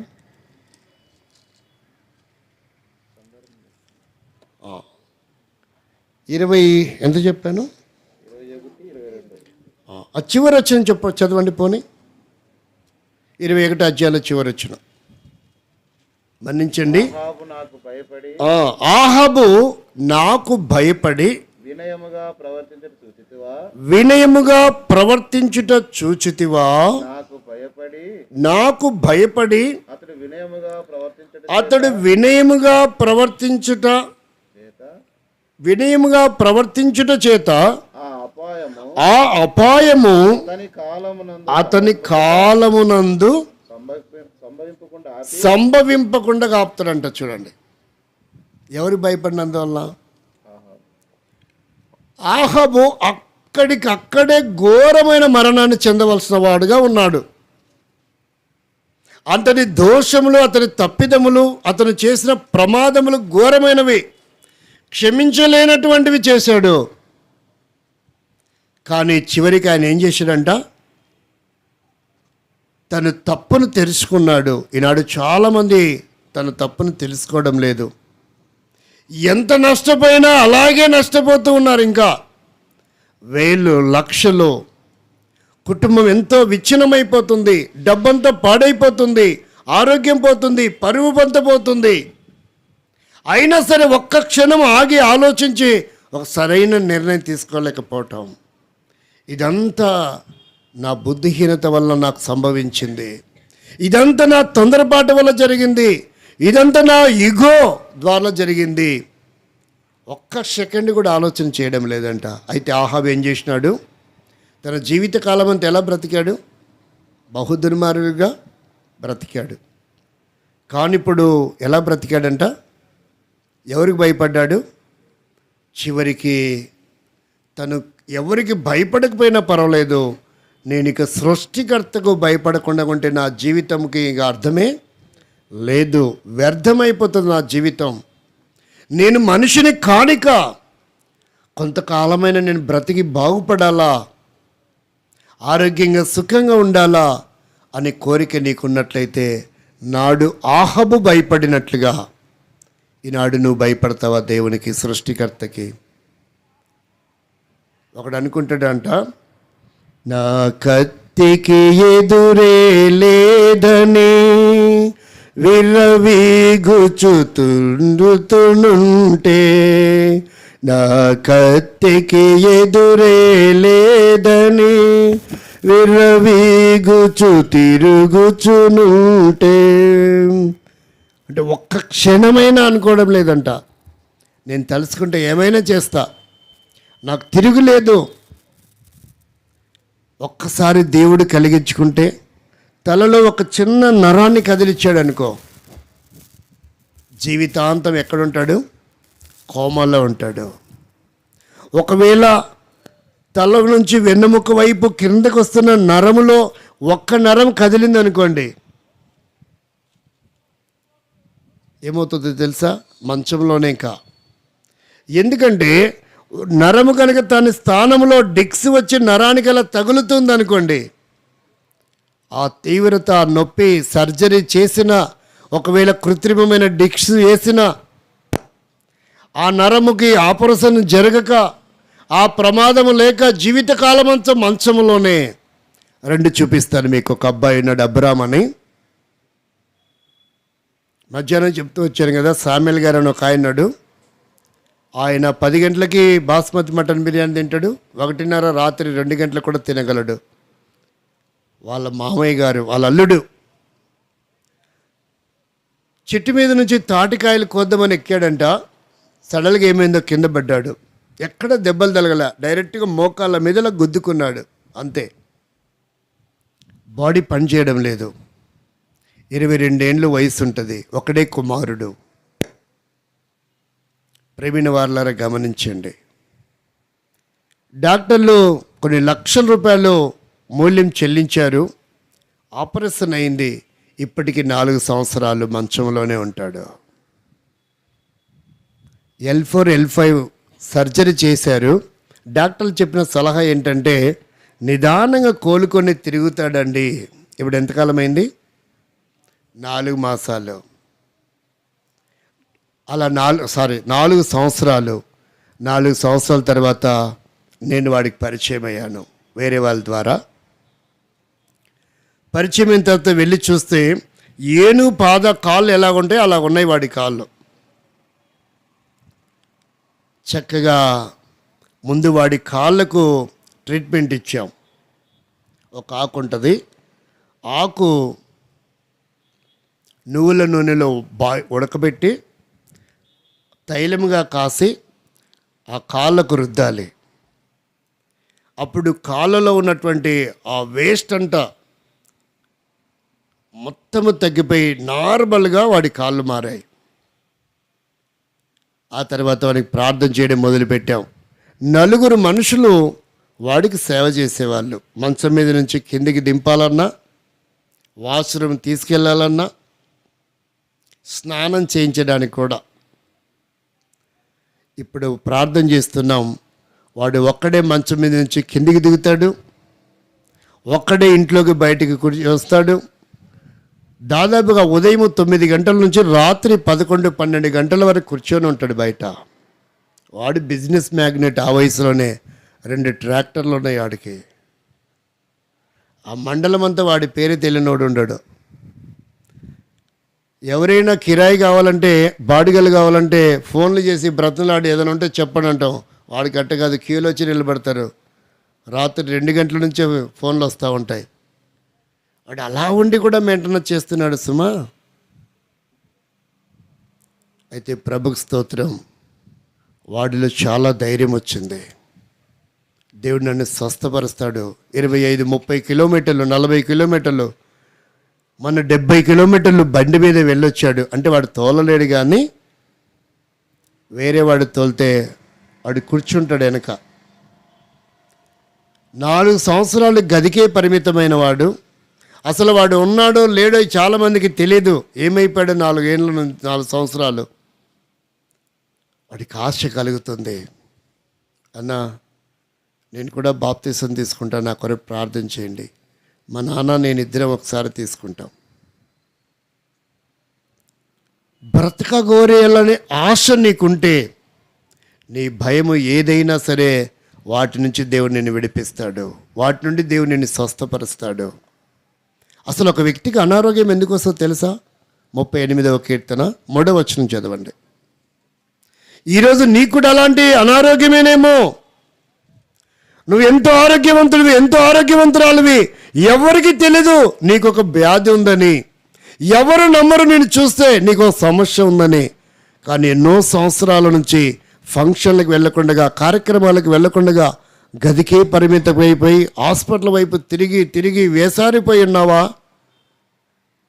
Speaker 1: ఎంత చెప్పాను?
Speaker 3: 21, 22.
Speaker 1: చివరి వచ్చిన చదవండి పోనీ. 21 అధ్యాయంలో చివరి వచ్చిన మన్నించండి. ఆహాబు నాకు భయపడి వినయముగా ప్రవర్తించుట చూచితివా? నాకు భయపడి అతడు వినయముగా ప్రవర్తించుట చేత ఆ అపాయము అతని కాలమునందు సంభవింపకుండా కాపుతాడంట. చూడండి, ఎవరు భయపడినందువల్ల? ఆహాబు అక్కడికక్కడే ఘోరమైన మరణాన్ని చెందవలసిన వాడుగా ఉన్నాడు. అతని దోషములు, అతని తప్పిదములు, అతను చేసిన ప్రమాదములు ఘోరమైనవి, క్షమించలేనటువంటివి చేశాడు. కానీ చివరికి ఆయన ఏం చేశాడంట? తన తప్పును తెలుసుకున్నాడు. ఈనాడు చాలామంది తన తప్పును తెలుసుకోవడం లేదు. ఎంత నష్టపోయినా అలాగే నష్టపోతూ ఉన్నారు. ఇంకా వేలు లక్షలు, కుటుంబం ఎంతో విచ్ఛిన్నమైపోతుంది, డబ్బంతా పాడైపోతుంది, ఆరోగ్యం పోతుంది, పరువు పంత పోతుంది. అయినా సరే ఒక్క క్షణం ఆగి ఆలోచించి ఒక సరైన నిర్ణయం తీసుకోలేకపోవటం, ఇదంతా నా బుద్ధిహీనత వల్ల నాకు సంభవించింది, ఇదంతా నా తొందరపాటు వల్ల జరిగింది, ఇదంతా నా ఇగో ద్వారా జరిగింది. ఒక్క సెకండ్ కూడా ఆలోచన చేయడం లేదంట. అయితే ఆహాబు ఏం చేసినాడు? తన జీవిత కాలం అంతా ఎలా బ్రతికాడు? బహుదుర్మార్గుడిగా బ్రతికాడు. కానీ ఇప్పుడు ఎలా బ్రతికాడంట? ఎవరికి భయపడ్డాడు? చివరికి తను ఎవరికి భయపడకపోయినా పర్వాలేదు, నేను ఇక సృష్టికర్తకు భయపడకుండా ఉంటే నా జీవితంకి ఇక అర్థమే లేదు, వ్యర్థమైపోతుంది నా జీవితం. నేను మనిషిని కానిక, కొంతకాలమైన నేను బ్రతికి బాగుపడాలా, ఆరోగ్యంగా సుఖంగా ఉండాలా అనే కోరిక నీకున్నట్లయితే నాడు ఆహాబు భయపడినట్లుగా ఈనాడు నువ్వు భయపడతావా దేవునికి, సృష్టికర్తకి? ఒకడు అనుకుంటాడంట, నా కత్తికి ఎదురే లేదని విర్రవీగుచుతుండుతుంటే నా కత్తికి ఎదురే లేదని విర్రవీగుచు తిరుగుచునుంటే, అంటే ఒక్క క్షణమైనా అనుకోవడం లేదంట, నేను తలుచుకుంటే ఏమైనా చేస్తా, నాకు తిరుగులేదు. ఒక్కసారి దేవుడు కలిగించుకుంటే తలలో ఒక చిన్న నరాన్ని కదిలిచ్చాడు అనుకో, జీవితాంతం ఎక్కడుంటాడు? కోమలో ఉంటాడు. ఒకవేళ తల నుంచి వెన్నెముక వైపు కిందకు వస్తున్న నరములో ఒక్క నరం కదిలింది అనుకోండి, ఏమవుతుందో తెలుసా? మంచంలోనే ఇంకా. ఎందుకంటే నరము కనుక తన స్థానంలో డిక్స్ వచ్చి నరానికి అలా తగులుతుంది అనుకోండి, ఆ తీవ్రత, నొప్పి, సర్జరీ చేసిన, ఒకవేళ కృత్రిమమైన డిక్స్ వేసిన, ఆ నరముకి ఆపరేషన్ జరగక, ఆ ప్రమాదము లేక జీవితకాలం అంతా మంచంలోనే. రెండు చూపిస్తాను మీకు. ఒక అబ్బాయి ఉన్నాడు, అబ్రామ్ అని. మధ్యాహ్నం చెప్తూ వచ్చాను కదా, సామ్యుల్ గారు అని ఒక ఆయన ఉన్నాడు. ఆయన 10 గంటలకి బాస్మతి మటన్ బిర్యానీ తింటాడు, 1:30 రాత్రి 2 గంటలకు కూడా తినగలడు. వాళ్ళ మామయ్య గారు, వాళ్ళ అల్లుడు, చెట్టు మీద నుంచి తాటికాయలు కోద్దామని ఎక్కాడంట. సడన్గా ఏమైందో కింద పడ్డాడు. ఎక్కడ దెబ్బలు తగల, డైరెక్ట్గా మోకాళ్ళ మీదలా గుద్దుకున్నాడు, అంతే. బాడీ పనిచేయడం లేదు. 22 ఏండ్లు వయసు ఉంటుంది, ఒకడే కుమారుడు. ప్రేమిన వారలారా గమనించండి, డాక్టర్లు కొన్ని లక్షల రూపాయలు మూల్యం చెల్లించారు. ఆపరేషన్ అయింది. ఇప్పటికి 4 సంవత్సరాలు మంచంలోనే ఉంటాడు. L4, L5 సర్జరీ చేశారు. డాక్టర్లు చెప్పిన సలహా ఏంటంటే నిదానంగా కోలుకొని తిరుగుతాడండి. ఇప్పుడు ఎంతకాలం అయింది? 4 మాసాలు. అలా 4 సంవత్సరాలు. 4 సంవత్సరాల తర్వాత నేను వాడికి పరిచయం అయ్యాను, వేరే వాళ్ళ ద్వారా. పరిచయం అయిన తర్వాత వెళ్ళి చూస్తే కాళ్ళు ఎలా ఉంటాయి అలా ఉన్నాయి వాడి కాళ్ళు. చక్కగా ముందు వాడి కాళ్ళకు ట్రీట్మెంట్ ఇచ్చాం. ఒక ఆకు ఉంటుంది, ఆకు నువ్వుల నూనెలో ఉడకబెట్టి తైలముగా కాసి ఆ కాళ్ళకు రుద్దాలి. అప్పుడు కాళ్ళలో ఉన్నటువంటి ఆ వేస్ట్ అంతా మొత్తము తగ్గిపోయి నార్మల్గా వాడి కాళ్ళు మారాయి. ఆ తర్వాత వాడికి ప్రార్థన చేయడం మొదలుపెట్టాం. 4 మనుషులు వాడికి సేవ చేసేవాళ్ళు. మంచం మీద నుంచి కిందికి దింపాలన్నా, వాష్రూమ్ తీసుకెళ్ళాలన్నా, స్నానం చేయించడానికి కూడా. ఇప్పుడు ప్రార్థన చేస్తున్నాం. వాడు ఒక్కడే మంచం మీద నుంచి కిందికి దిగుతాడు, ఒక్కడే ఇంట్లోకి బయటికి వస్తాడు. దాదాపుగా ఉదయం 9 గంటల నుంచి రాత్రి 11-12 గంటల వరకు కూర్చొని ఉంటాడు బయట. వాడు బిజినెస్ మ్యాగ్నెట్. ఆ వయసులోనే 2 ట్రాక్టర్లు ఉన్నాయి వాడికి. ఆ మండలం అంతా వాడి పేరు తెలియనోడు ఉండడు. ఎవరైనా కిరాయి కావాలంటే, బాడిగలు కావాలంటే ఫోన్లు చేసి బ్రతలాడి ఏదైనా ఉంటే చెప్పండి అంటాం. వాడికి అట్ట కాదు, క్యూలో వచ్చి నిలబడతారు. రాత్రి 2 గంటల నుంచే ఫోన్లు వస్తూ ఉంటాయి. వాడు అలా ఉండి కూడా మెయింటెనెన్స్ చేస్తున్నాడు సుమా. అయితే ప్రభుకు స్తోత్రం, వాడిలో చాలా ధైర్యం వచ్చింది. దేవుడు నన్ను స్వస్థపరుస్తాడు. 25-30 కిలోమీటర్లు, 40 కిలోమీటర్లు, మన 70 కిలోమీటర్లు బండి మీద వెళ్ళొచ్చాడు. అంటే వాడు తోలలేడు, కానీ వేరే వాడు తోలితే వాడు కూర్చుంటాడు వెనక. 4 సంవత్సరాలు గదికే పరిమితమైన వాడు. అసలు వాడు ఉన్నాడో లేడో చాలామందికి తెలియదు. ఏమైపోయాడు 4 సంవత్సరాలు. వాడికి ఆశ కలుగుతుంది. అన్నా, నేను కూడా బాప్తీసం తీసుకుంటాను, నా కొరకు ప్రార్థన చేయండి. మా నాన్న నేను ఇద్దరం ఒకసారి తీసుకుంటాం. బ్రతకగోరేయాలనే ఆశ నీకుంటే, నీ భయము ఏదైనా సరే వాటి నుంచి దేవుడు నిన్ను విడిపిస్తాడు. వాటి నుండి దేవుడు నిన్ను స్వస్థపరుస్తాడు. అసలు ఒక వ్యక్తికి అనారోగ్యం ఎందుకు వస్తుందో తెలుసా? 38వ కీర్తన 3వ వచనం చదవండి. ఈరోజు నీకు కూడా అలాంటి అనారోగ్యమేనేమో. నువ్వు ఎంతో ఆరోగ్యవంతుడివి, ఎంతో ఆరోగ్యవంతురాలివి, ఎవరికి తెలీదు నీకు ఒక వ్యాధి ఉందని, ఎవరు నమ్మరు నేను చూస్తే నీకు ఒక సమస్య ఉందని. కానీ ఎన్నో సంవత్సరాల నుంచి ఫంక్షన్లకు వెళ్ళకుండా, కార్యక్రమాలకు వెళ్ళకుండా గదికే పరిమితమైపోయి హాస్పిటల్ వైపు తిరిగి తిరిగి వేసారిపోయి ఉన్నావా?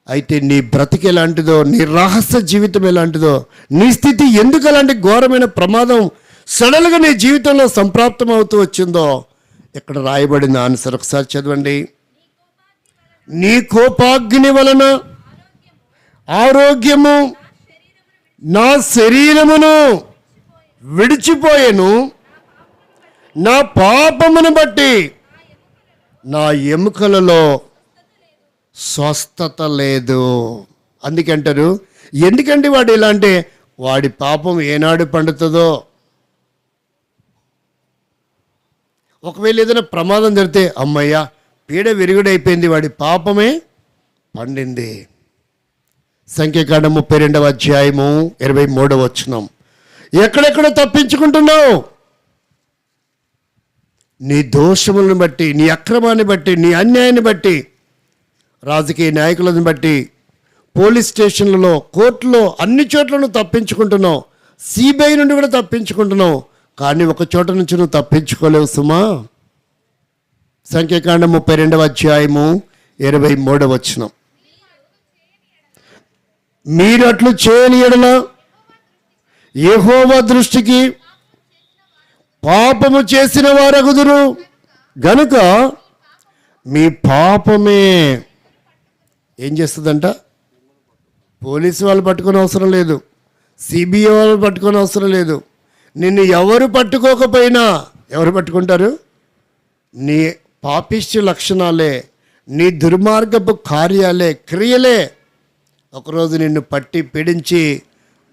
Speaker 1: అయితే నీ బ్రతికి ఎలాంటిదో, నీ రహస్య జీవితం ఎలాంటిదో, నీ స్థితి ఎందుకు అలాంటి ఘోరమైన ప్రమాదం సడన్గా నీ జీవితంలో సంప్రాప్తం అవుతూ వచ్చిందో ఇక్కడ రాయబడిన ఆన్సర్ ఒకసారి చదవండి. నీ కోపాగ్ని వలన ఆరోగ్యము నా శరీరమును విడిచిపోయేను, నా పాపమును బట్టి నా ఎముకలలో స్వస్థత లేదు. అందుకంటారు, ఎందుకంటే వాడు ఇలా అంటే వాడి పాపం ఏనాడు పండుతుందో. ఒకవేళ ఏదైనా ప్రమాదం జరిగితే అమ్మయ్య పీడ విరుగుడైపోయింది, వాడి పాపమే పండింది. సంఖ్యాకాండం 32వ అధ్యాయము 23వ వచనం. ఎక్కడెక్కడ తప్పించుకుంటున్నావు? నీ దోషములను బట్టి, నీ అక్రమాన్ని బట్టి, నీ అన్యాయాన్ని బట్టి, రాజకీయ నాయకులను బట్టి, పోలీస్ స్టేషన్లలో, కోర్టులో, అన్ని చోట్ల నువ్వు తప్పించుకుంటున్నావు. సిబిఐ నుండి కూడా తప్పించుకుంటున్నావు. కానీ ఒక చోట నుంచి నువ్వు తప్పించుకోలేవు సుమా. సంఖ్యాకాండం 32వ అధ్యాయము 23వ వచనం. మీరు అట్లు చేయని యెడల యెహోవా దృష్టికి పాపము చేసిన వారగుదురు గనుక మీ పాపమే ఏం చేస్తుందంట? పోలీసు వాళ్ళు పట్టుకునే అవసరం లేదు, సిబిఐ వాళ్ళు పట్టుకునే అవసరం లేదు. నిన్ను ఎవరు పట్టుకోకపోయినా ఎవరు పట్టుకుంటారు? నీ పాపిష్టి లక్షణాలే, నీ దుర్మార్గపు కార్యాలే, క్రియలే ఒకరోజు నిన్ను పట్టి పీడించి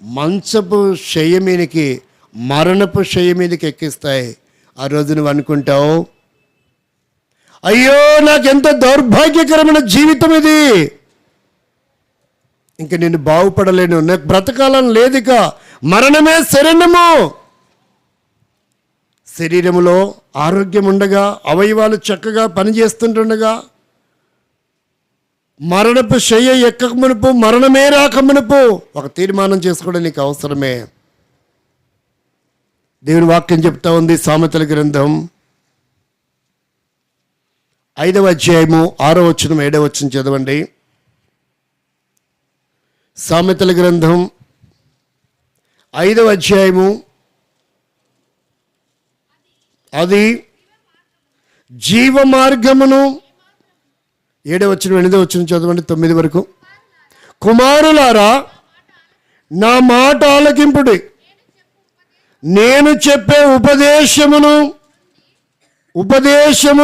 Speaker 1: మంచపు శయ్యమీనికి, మరణపు శయ్యమీదకి ఎక్కిస్తాయి. ఆ రోజు నువ్వు అనుకుంటావు, అయ్యో నాకెంత దౌర్భాగ్యకరమైన జీవితం ఇది, ఇంక నేను బాగుపడలేను, నాకు బ్రతకాలని లేదిక, మరణమే శరణము. శరీరములో ఆరోగ్యం ఉండగా, అవయవాలు చక్కగా పనిచేస్తుంటుండగా, మరణపు శయ్య ఎక్కక మునుపు, మరణమే రాక మునుపు ఒక తీర్మానం చేసుకోవడం నీకు అవసరమే. దేవుని వాక్యం చెప్తా ఉంది సామెతల గ్రంథం 5వ అధ్యాయము 6వ వచనం 7వ వచనం చదవండి. సామెతల గ్రంథం 5వ అధ్యాయము, అది జీవ మార్గమును, 7వ వచనం 8వ వచనం చదవండి 9 వరకు. కుమారులారా నా మాట ఆలకింపుడి, నేను చెప్పే ఉపదేశము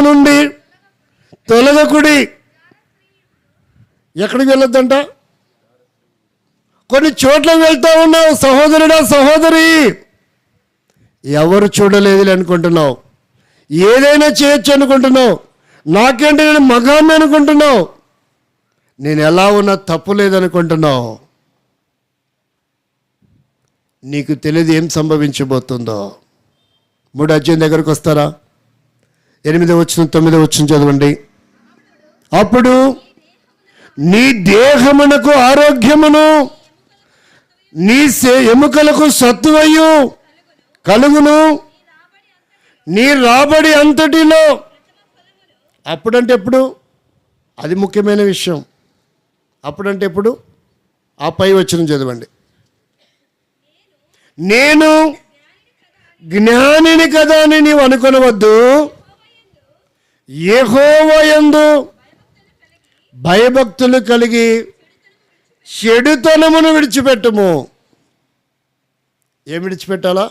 Speaker 1: నుండి తొలగకుడి. ఎక్కడికి వెళ్ళొద్దంట? కొన్ని చోట్ల వెళ్తా ఉన్నావు సహోదరుడా, సహోదరి, ఎవరు చూడలేదు అనుకుంటున్నావు, ఏదైనా చేయొచ్చు అనుకుంటున్నావు, నాకేంటి నేను మగాన్ని అనుకుంటున్నావు, నేను ఎలా ఉన్నా తప్పు లేదనుకుంటున్నావు. నీకు తెలియదు ఏం సంభవించబోతుందో. 3వ అధ్యాయం దగ్గరకు వస్తారా? 8వ వచనం 9వ వచనం చదవండి. అప్పుడు నీ దేహమునకు ఆరోగ్యమును, నీ ఎముకలకు సత్తువయు కలుగును, నీ రాబడి అంతటిలో. అప్పుడంటే ఎప్పుడు? అది ముఖ్యమైన విషయం. అప్పుడంటే ఎప్పుడు? ఆ పై వచనం చదవండి. నేను జ్ఞానిని కదా అని నీవు అనుకొనవద్దు, యెహోవా యందు భయభక్తులు కలిగి చెడుతనమును విడిచిపెట్టుము. ఏం విడిచిపెట్టాలా?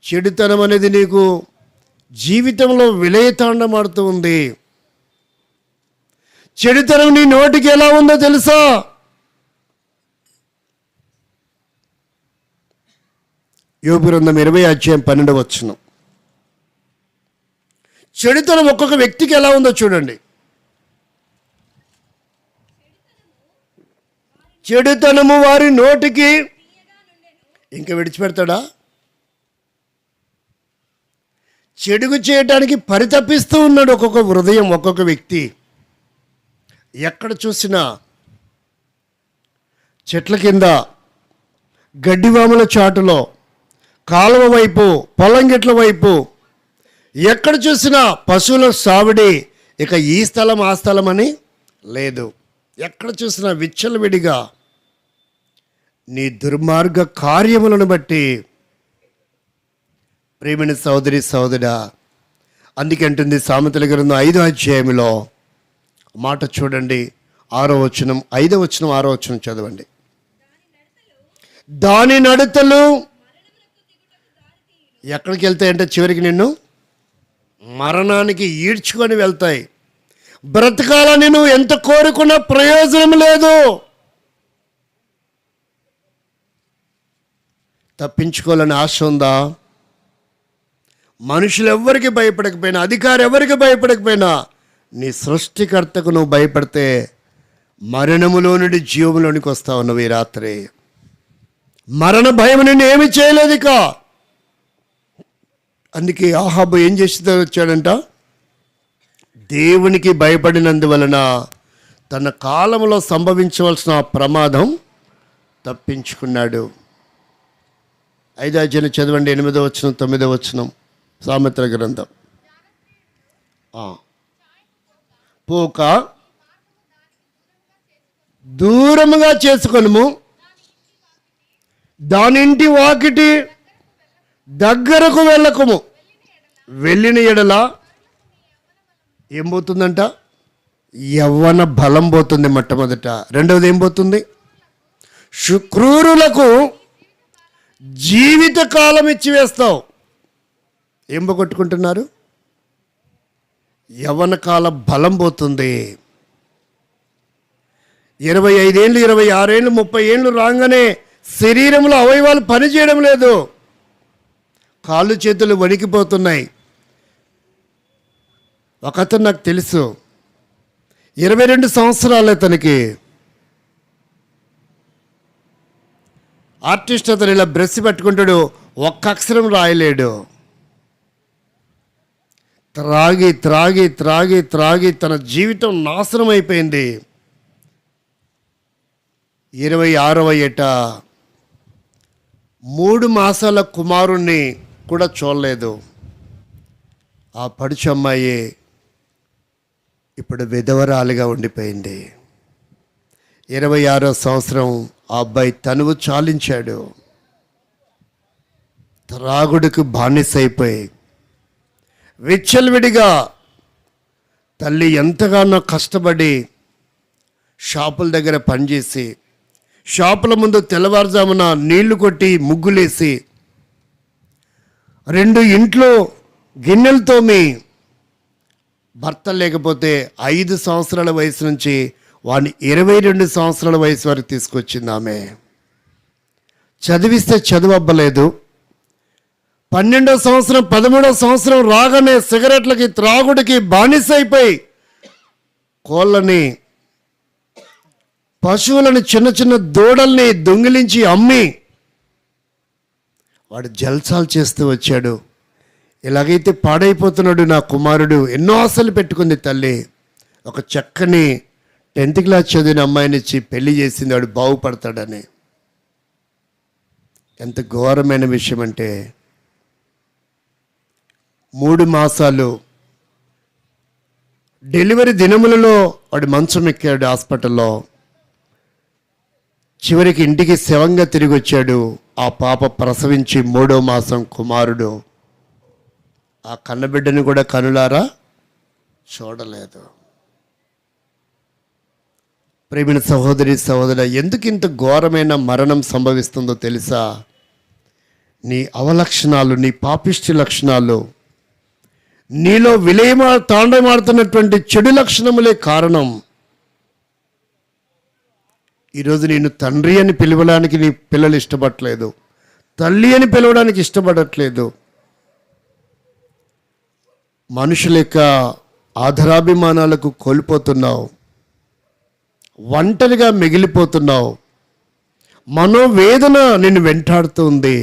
Speaker 1: చెడుతనం అనేది నీకు జీవితంలో విలయతాండమాడుతూ ఉంది. చెడుతనం నీ నోటికి ఎలా ఉందో తెలుసా? యోబు గ్రంథం 20వ అధ్యాయం 12వ వచనం. చెడుతనం ఒక్కొక్క వ్యక్తికి ఎలా ఉందో చూడండి. చెడుతనము వారి నోటికి ఇంకా విడిచిపెడతాడా? చెడుగు చేయడానికి పరితపిస్తూ ఉన్నాడు ఒక్కొక్క హృదయం, ఒక్కొక్క వ్యక్తి. ఎక్కడ చూసినా చెట్ల కింద, గడ్డివాముల చాటులో, కాలువ వైపు, పొలంగిట్ల వైపు, ఎక్కడ చూసినా పశువుల సావిడి. ఇక ఈ స్థలం ఆ స్థలం అని లేదు. ఎక్కడ చూసినా విచ్చలవిడిగా నీ దుర్మార్గ కార్యములను బట్టి ప్రేమిని సోదరి సోదరా, అందుకే అంటుంది సామెతల గ్రంథం 5వ అధ్యాయంలో మాట చూడండి, 6వ వచనం, 5వ వచనం, 6వ వచనం చదవండి. దాని నడతలు ఎక్కడికి వెళ్తాయంటే చివరికి నిన్ను మరణానికి ఈడ్చుకొని వెళ్తాయి. బ్రతకాలని నువ్వు ఎంత కోరుకున్నా ప్రయోజనం లేదు. తప్పించుకోవాలని ఆశ ఉందా? మనుషులు ఎవరికి భయపడకపోయినా, అధికారి ఎవరికి భయపడకపోయినా, నీ సృష్టికర్తకు నువ్వు భయపడితే మరణములో నుండి జీవంలోనికి వస్తావు. నువ్వు ఈ రాత్రి మరణ భయం నిన్ను ఏమి చేయలేదు. ఇక అందుకే ఆహాబు ఏం చేసి వచ్చాడంట, దేవునికి భయపడినందువలన తన కాలంలో సంభవించవలసిన ప్రమాదం తప్పించుకున్నాడు. 5వ అధ్యాయం చదవండి, 8వ వచనం, 9వ వచనం, సామెతల గ్రంథం. పోక దూరముగా చేసుకొనుము, దానింటి వాకిటి దగ్గరకు వెళ్ళకము. వెళ్ళిన ఎడల ఏం పోతుందంట? యవ్వన బలం పోతుంది మొట్టమొదట. రెండవది ఏం పోతుంది? క్రూరులకు జీవిత కాలం ఇచ్చి వేస్తావు. ఏం పోగొట్టుకుంటున్నారు? యవ్వన కాల బలం పోతుంది. 25 ఏళ్ళు, 26 ఏళ్ళు, 30 ఏళ్ళు రాగానే శరీరంలో అవయవాలు పనిచేయడం లేదు, కాళ్ళు చేతులు వణికిపోతున్నాయి. ఒకతను నాకు తెలుసు, 22 సంవత్సరాలే తనకి. ఆర్టిస్ట్ అతను ఇలా బ్రష్ పట్టుకుంటాడు, ఒక్క అక్షరం రాయలేడు. త్రాగి త్రాగి త్రాగి త్రాగి తన జీవితం నాశనం అయిపోయింది. 26వ ఏట 3 మాసాల కుమారుణ్ణి కూడా చూడలేదు. ఆ పడుచు అమ్మాయి ఇప్పుడు విధవరాలిగా ఉండిపోయింది. 26వ సంవత్సరం ఆ అబ్బాయి తనువు చాలించాడు. త్రాగుడికి బానిసైపోయి విచ్చలవిడిగా తల్లి ఎంతగానో కష్టపడి షాపుల దగ్గర పనిచేసి, షాపుల ముందు తెల్లవారుజామున నీళ్లు కొట్టి ముగ్గులేసి, 2 ఇంట్లో గిన్నెలు తోమి, భర్త లేకపోతే 5 సంవత్సరాల వయసు నుంచి వాడిని 22 సంవత్సరాల వయసు వరకు తీసుకొచ్చింది ఆమె. చదివిస్తే చదువు అవ్వలేదు. 12వ సంవత్సరం, 13వ సంవత్సరం రాగానే సిగరెట్లకి, త్రాగుడికి బానిసైపోయి కోళ్ళని, పశువులను, చిన్న చిన్న దూడల్ని దొంగిలించి అమ్మి వాడు జల్సాలు చేస్తూ వచ్చాడు. ఇలాగైతే పాడైపోతున్నాడు నా కుమారుడు. ఎన్నో ఆశలు పెట్టుకుంది తల్లి. ఒక చక్కని 10th క్లాస్ చదివిన అమ్మాయినిచ్చి పెళ్లి చేసింది, వాడు బాగుపడతాడని. ఎంత ఘోరమైన విషయం అంటే 3 మాసాలు డెలివరీ దినములలో వాడు మంచం ఎక్కాడు హాస్పిటల్లో. చివరికి ఇంటికి శవంగా తిరిగి వచ్చాడు. ఆ పాప ప్రసవించి 3వ మాసం కుమారుడు. ఆ కన్నబిడ్డని కూడా కనులారా చూడలేదు. ప్రేమిన సహోదరి సహోదర, ఎందుకు ఇంత ఘోరమైన మరణం సంభవిస్తుందో తెలుసా? నీ అవలక్షణాలు, నీ పాపిష్టి లక్షణాలు, నీలో తాండమాడుతున్నటువంటి చెడు లక్షణములే కారణం. ఈరోజు నేను తండ్రి అని పిలవడానికి నీ పిల్లలు ఇష్టపడట్లేదు, తల్లి అని పిలవడానికి ఇష్టపడట్లేదు. మనుషుల యొక్క ఆధారాభిమానాలకు కోల్పోతున్నావు, ఒంటరిగా మిగిలిపోతున్నావు, మనోవేదన నిన్ను వెంటాడుతుంది.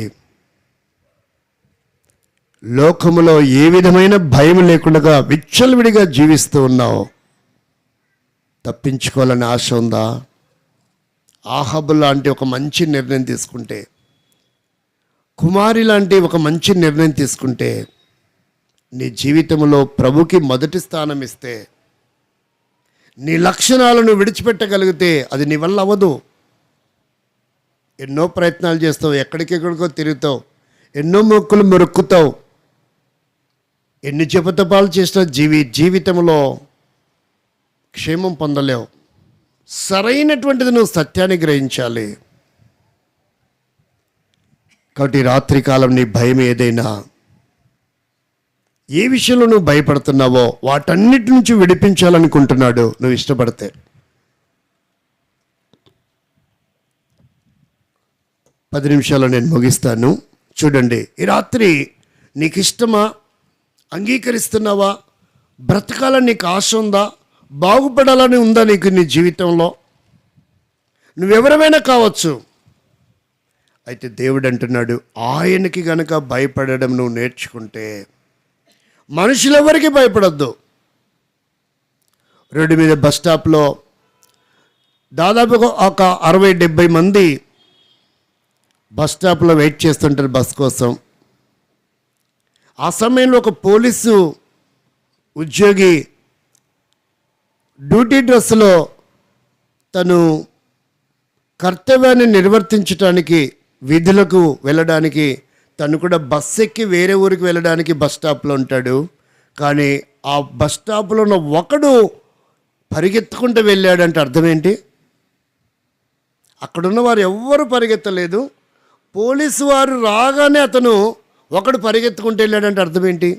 Speaker 1: లోకములో ఏ విధమైన భయం లేకుండా విచ్చలవిడిగా జీవిస్తూ ఉన్నావు. తప్పించుకోవాలని ఆశ ఉందా? ఆహాబు లాంటి ఒక మంచి నిర్ణయం తీసుకుంటే, కుమారి లాంటి ఒక మంచి నిర్ణయం తీసుకుంటే, నీ జీవితంలో ప్రభుకి మొదటి స్థానం ఇస్తే, నీ లక్షణాలను విడిచిపెట్టగలిగితే అది నీ వల్ల అవ్వదు. ఎన్నో ప్రయత్నాలు చేస్తావు, ఎక్కడికెక్కడికో తిరుగుతావు, ఎన్నో మొక్కులు మొరుక్కుతావు, ఎన్ని జపతపాలు చేసిన జీవితంలో క్షేమం పొందలేవు. సరైనటువంటిది నువ్వు సత్యాన్ని గ్రహించాలి. కాబట్టి రాత్రికాలం నీ భయం ఏదైనా, ఏ విషయంలో నువ్వు భయపడుతున్నావో వాటన్నిటి నుంచి విడిపించాలనుకుంటున్నాడు నువ్వు ఇష్టపడితే. 10 నిమిషాల్లో నేను ముగిస్తాను. చూడండి, ఈ రాత్రి నీకు ఇష్టమా? అంగీకరిస్తున్నావా? బ్రతకాలని నీకు ఆశ ఉందా? బాగుపడాలని ఉందా నీకు నీ జీవితంలో? నువ్వెవరమైనా కావచ్చు. అయితే దేవుడు అంటున్నాడు, ఆయనకి గనక భయపడడం నువ్వు నేర్చుకుంటే మనుషులెవరికి భయపడద్దు. రోడ్డు మీద బస్ స్టాప్లో దాదాపుగా ఒక 60-70 మంది బస్ స్టాప్లో వెయిట్ చేస్తుంటారు బస్ కోసం. ఆ సమయంలో ఒక పోలీసు ఉద్యోగి డ్యూటీ డ్రెస్లో తను కర్తవ్యాన్ని నిర్వర్తించడానికి, విధులకు వెళ్ళడానికి తను కూడా బస్ ఎక్కి వేరే ఊరికి వెళ్ళడానికి బస్ స్టాప్లో ఉంటాడు. కానీ ఆ బస్ స్టాప్లో ఉన్న ఒకడు పరిగెత్తుకుంటూ వెళ్ళాడంటే అర్థం ఏంటి? అక్కడున్న వారు ఎవ్వరు పరిగెత్తలేదు. పోలీసు వారు రాగానే అతను ఒకడు పరిగెత్తుకుంటూ వెళ్ళాడంటే అర్థం ఏంటి?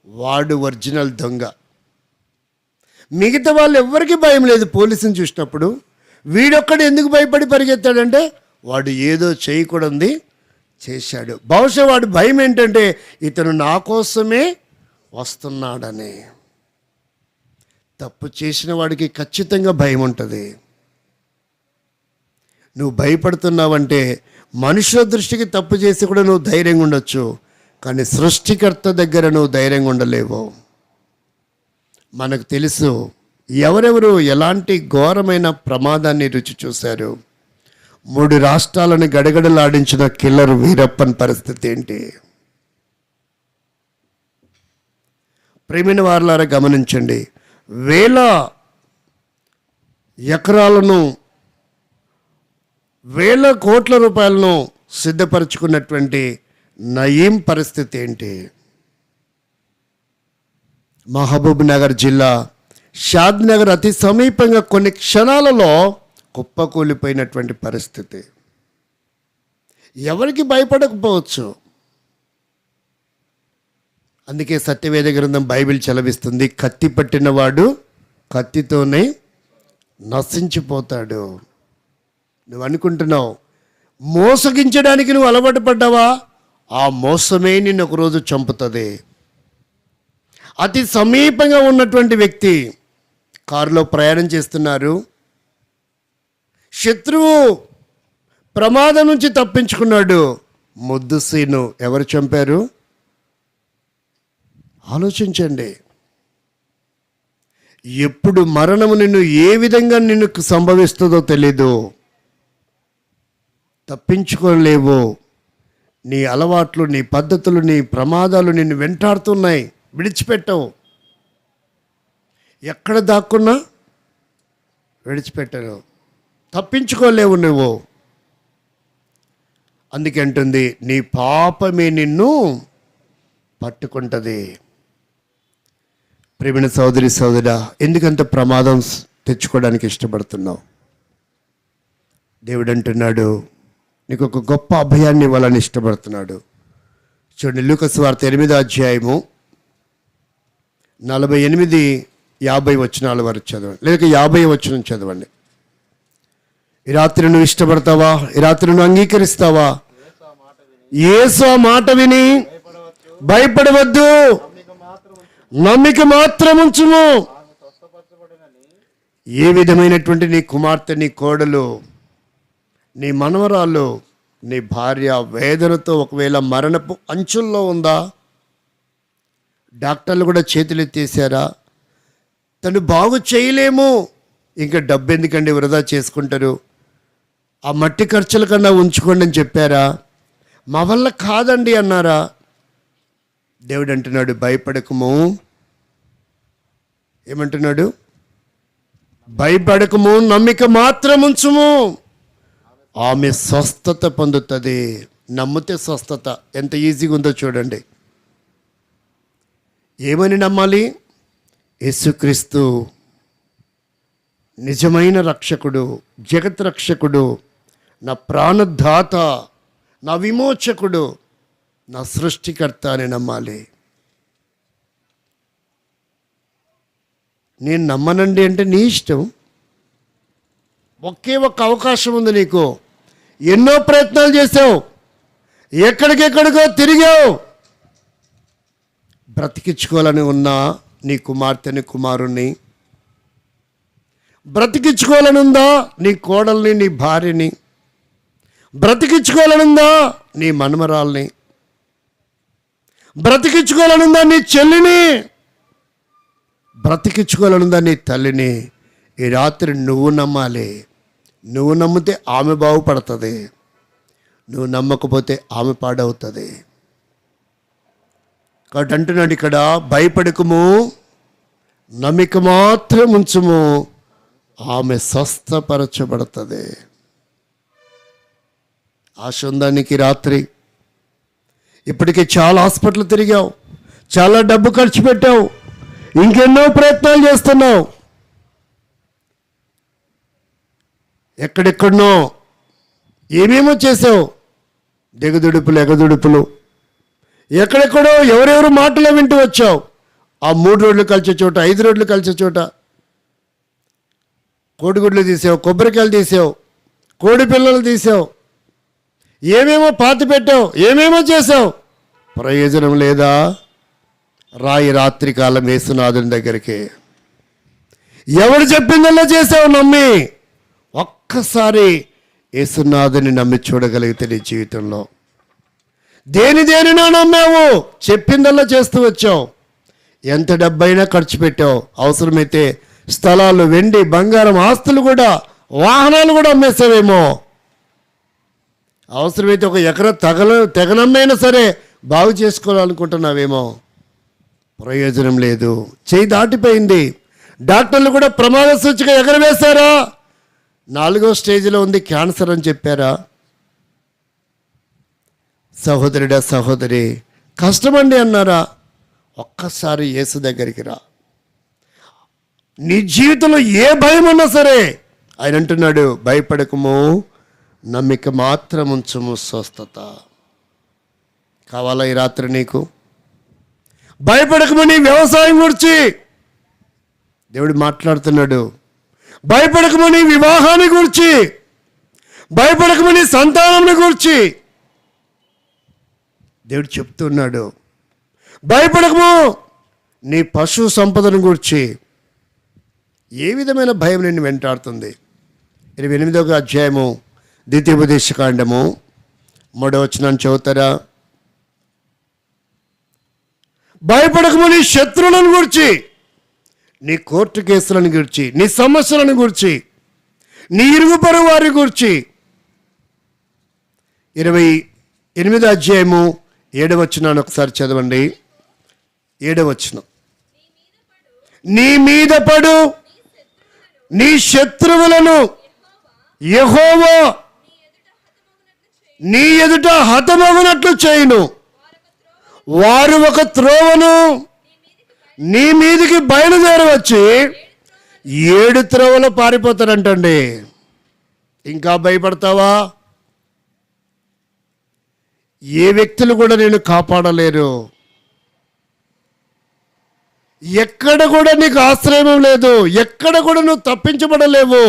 Speaker 1: వాడు ఒరిజినల్ దొంగ. మిగతా వాళ్ళు ఎవ్వరికీ భయం లేదు పోలీసుని చూసినప్పుడు. వీడొక్కడు ఎందుకు భయపడి పరిగెత్తాడంటే వాడు ఏదో చేయకూడదు చేశాడు. బహుశా వాడు భయం ఏంటంటే ఇతను నా కోసమే వస్తున్నాడని. తప్పు చేసిన వాడికి ఖచ్చితంగా భయం ఉంటుంది. నువ్వు భయపడుతున్నావంటే మనుషుల దృష్టికి తప్పు చేసి కూడా నువ్వు ధైర్యంగా ఉండొచ్చు, కానీ సృష్టికర్త దగ్గర నువ్వు ధైర్యంగా ఉండలేవు. మనకు తెలుసు ఎవరెవరు ఎలాంటి ఘోరమైన ప్రమాదాన్ని రుచి చూశారు. 3 రాష్ట్రాలను గడగడలాడించిన కిల్లర్ వీరప్పన్ పరిస్థితి ఏంటి? ప్రేమైన వారలారా గమనించండి. వేల ఎకరాలను, వేల కోట్ల రూపాయలను సిద్ధపరచుకున్నటువంటి నయీం పరిస్థితి ఏంటి? మహబూబ్ నగర్ జిల్లా షాద్ నగర్ అతి సమీపంగా కొన్ని క్షణాలలో కుప్పకూలిపోయినటువంటి పరిస్థితి. ఎవరికి భయపడకపోవచ్చు. అందుకే సత్యవేద గ్రంథం బైబిల్ చలవిస్తుంది, కత్తి పట్టినవాడు కత్తితోనే నశించిపోతాడు. నువ్వు అనుకుంటున్నావు మోసగించడానికి నువ్వు అలవాటు పడ్డావా? ఆ మోసమే నిన్ను ఒకరోజు చంపుతుంది. అతి సమీపంగా ఉన్నటువంటి వ్యక్తి కారులో ప్రయాణం చేస్తున్నారు. శత్రువు ప్రమాదం నుంచి తప్పించుకున్నాడు. ముద్దు సీను ఎవరు చంపారు? ఆలోచించండి. ఎప్పుడు మరణము నిన్ను ఏ విధంగా నిన్ను సంభవిస్తుందో తెలీదు. తప్పించుకోలేవు. నీ అలవాట్లు, నీ పద్ధతులు, నీ ప్రమాదాలు నిన్ను వెంటాడుతున్నాయి. విడిచిపెట్టవు. ఎక్కడ దాక్కున్నా విడిచిపెట్టరు. తప్పించుకోలేవు నువ్వు. అందుకే అంటుంది, నీ పాపమే నిన్ను పట్టుకుంటుంది. ప్రేమైన సోదరి సోదరా, ఎందుకంత ప్రమాదం తెచ్చుకోవడానికి ఇష్టపడుతున్నావు? దేవుడు అంటున్నాడు, నీకు ఒక గొప్ప అభయాన్ని ఇవ్వాలని ఇష్టపడుతున్నాడు. చూడండి, లూకా సువార్త 8వ అధ్యాయము 48-50 వచనాల వరకు చదవండి, లేక 50 వచనం చదవండి. ఈ రాత్రి నువ్వు ఇష్టపడతావా? ఈ రాత్రి నువ్వు అంగీకరిస్తావా? యేసు ఆ మాట విని భయపడవద్దు, నమ్మిక మాత్రం ఉంచుము. ఏ విధమైనటువంటి నీ కుమార్తె, నీ కోడలు, నీ మనవరాలు, నీ భార్య వేదనతో ఒకవేళ మరణపు అంచుల్లో ఉందా? డాక్టర్లు కూడా చేతులెత్తేసారా? తను బాగు చేయలేము, ఇంకా డబ్బు ఎందుకండి వృధా చేసుకుంటారు, ఆ మట్టి ఖర్చుల కన్నా ఉంచుకోండి అని చెప్పారా? మా వల్ల కాదండి అన్నారా? దేవుడు అంటున్నాడు, భయపడకము. ఏమంటున్నాడు? భయపడకము, నమ్మిక మాత్రం ఉంచుము, ఆమె స్వస్థత పొందుతుంది. నమ్మితే స్వస్థత ఎంత ఈజీగా ఉందో చూడండి. ఏమని నమ్మాలి? యేసుక్రీస్తు నిజమైన రక్షకుడు, జగత్ రక్షకుడు, నా ప్రాణదాత, నా విమోచకుడు, నా సృష్టికర్త అని నమ్మాలి. నేను నమ్మనండి అంటే నీ ఇష్టం. ఒకే ఒక్క అవకాశం ఉంది నీకు. ఎన్నో ప్రయత్నాలు చేసావు, ఎక్కడికెక్కడికో తిరిగావు. బ్రతికించుకోవాలని ఉన్నా నీ కుమార్తెని, కుమారుణ్ణి బ్రతికించుకోవాలని ఉందా? నీ కోడల్ని, నీ భార్యని బ్రతికించుకోవాలని ఉందా? నీ మనమరాల్ని బ్రతికించుకోవాలని ఉందా? నీ చెల్లిని బ్రతికించుకోవాలని ఉందా? నీ తల్లిని. ఈ రాత్రి నువ్వు నమ్మాలి. నువ్వు నమ్మితే ఆమె బాగుపడుతుంది, నువ్వు నమ్మకపోతే ఆమె పాడవుతుంది. కాబట్టి అంటున్నాడు ఇక్కడ, భయపడకము, నమ్మిక మాత్రం ఉంచుము, ఆమె స్వస్థపరచబడుతుంది. ఆశ ఉందా నీకు? రాత్రి ఇప్పటికే చాలా హాస్పిటల్ తిరిగావు, చాలా డబ్బు ఖర్చు పెట్టావు, ఇంకెన్నో ప్రయత్నాలు చేస్తున్నావు, ఎక్కడెక్కడనో ఏమేమో చేసావు, దిగదుడుపులు ఎగదుడుపులు, ఎక్కడెక్కడో ఎవరెవరు మాటలు వింటూ వచ్చావు. ఆ 3 రోడ్లు కలిసే చోట, 5 రోడ్లు కలిసే చోట కోడిగుడ్లు తీసావు, కొబ్బరికాయలు తీసావు, కోడి పిల్లలు తీసావు, ఏమేమో పాతి పెట్టావు, ఏమేమో చేసావు. ప్రయోజనం లేదా? రాయి రాత్రికాలం యేసునాథుని దగ్గరికి. ఎవరు చెప్పిందల్లా చేసావు నమ్మి. ఒక్కసారి యేసునాథుని నమ్మి చూడగలిగితే నీ జీవితంలో దేనినో నమ్మావు, చెప్పిందల్లా చేస్తూ వచ్చావు. ఎంత డబ్బైనా ఖర్చు పెట్టావు. అవసరమైతే స్థలాలు, వెండి, బంగారం, ఆస్తులు కూడా, వాహనాలు కూడా అమ్మేసావేమో. అవసరమైతే ఒక ఎకరా తెగనమ్మైనా సరే బాగు చేసుకోవాలనుకుంటున్నావేమో. ప్రయోజనం లేదు, చేయి దాటిపోయింది. డాక్టర్లు కూడా ప్రమాద సూచిక ఎగరవేశారా? 4వ స్టేజ్లో ఉంది క్యాన్సర్ అని చెప్పారా? సహోదరుడా, సహోదరి, కష్టమండి అన్నారా? ఒక్కసారి యేసు దగ్గరికి రా. నీ జీవితంలో ఏ భయం ఉన్నా సరే ఆయన అంటున్నాడు, భయపడకము, నమ్మిక మాత్రం ఉంచుము, స్వస్థత కావాలా ఈ రాత్రి నీకు? భయపడకము నీ వ్యవసాయం గురించి దేవుడు మాట్లాడుతున్నాడు. భయపడకము నీ వివాహాన్ని గురించి, భయపడకము నీ సంతానం గురించి దేవుడు చెప్తున్నాడు. భయపడకము నీ పశు సంపదను గురించి. ఏ విధమైన భయం నిన్ను వెంటాడుతుంది? 28వ అధ్యాయము ద్వితీయోపదేశకాండము 3వ వచనాన్ని చదువుతారా? భయపడకము నీ శత్రువులను గురించి, నీ కోర్టు కేసులను గురించి, నీ సమస్యలను గురించి, నీ ఇరుగు పొరుగు వారి గురించి. 28వ అధ్యాయము 7వ వచనాన్ని ఒకసారి చదవండి. 7వ వచనం, నీ మీద పడు, నీ శత్రువులను యెహోవా నీ ఎదుట హతమగునట్లు చేయును. వారు ఒక త్రోవను నీ మీదికి బయలుదేరవచ్చి 7 త్రోవలు పారిపోతారంటండి. ఇంకా భయపడతావా? ఏ వ్యక్తులు కూడా నేను కాపాడలేరు. ఎక్కడ కూడా నీకు ఆశ్రయం లేదు, ఎక్కడ కూడా నువ్వు తప్పించబడలేవు.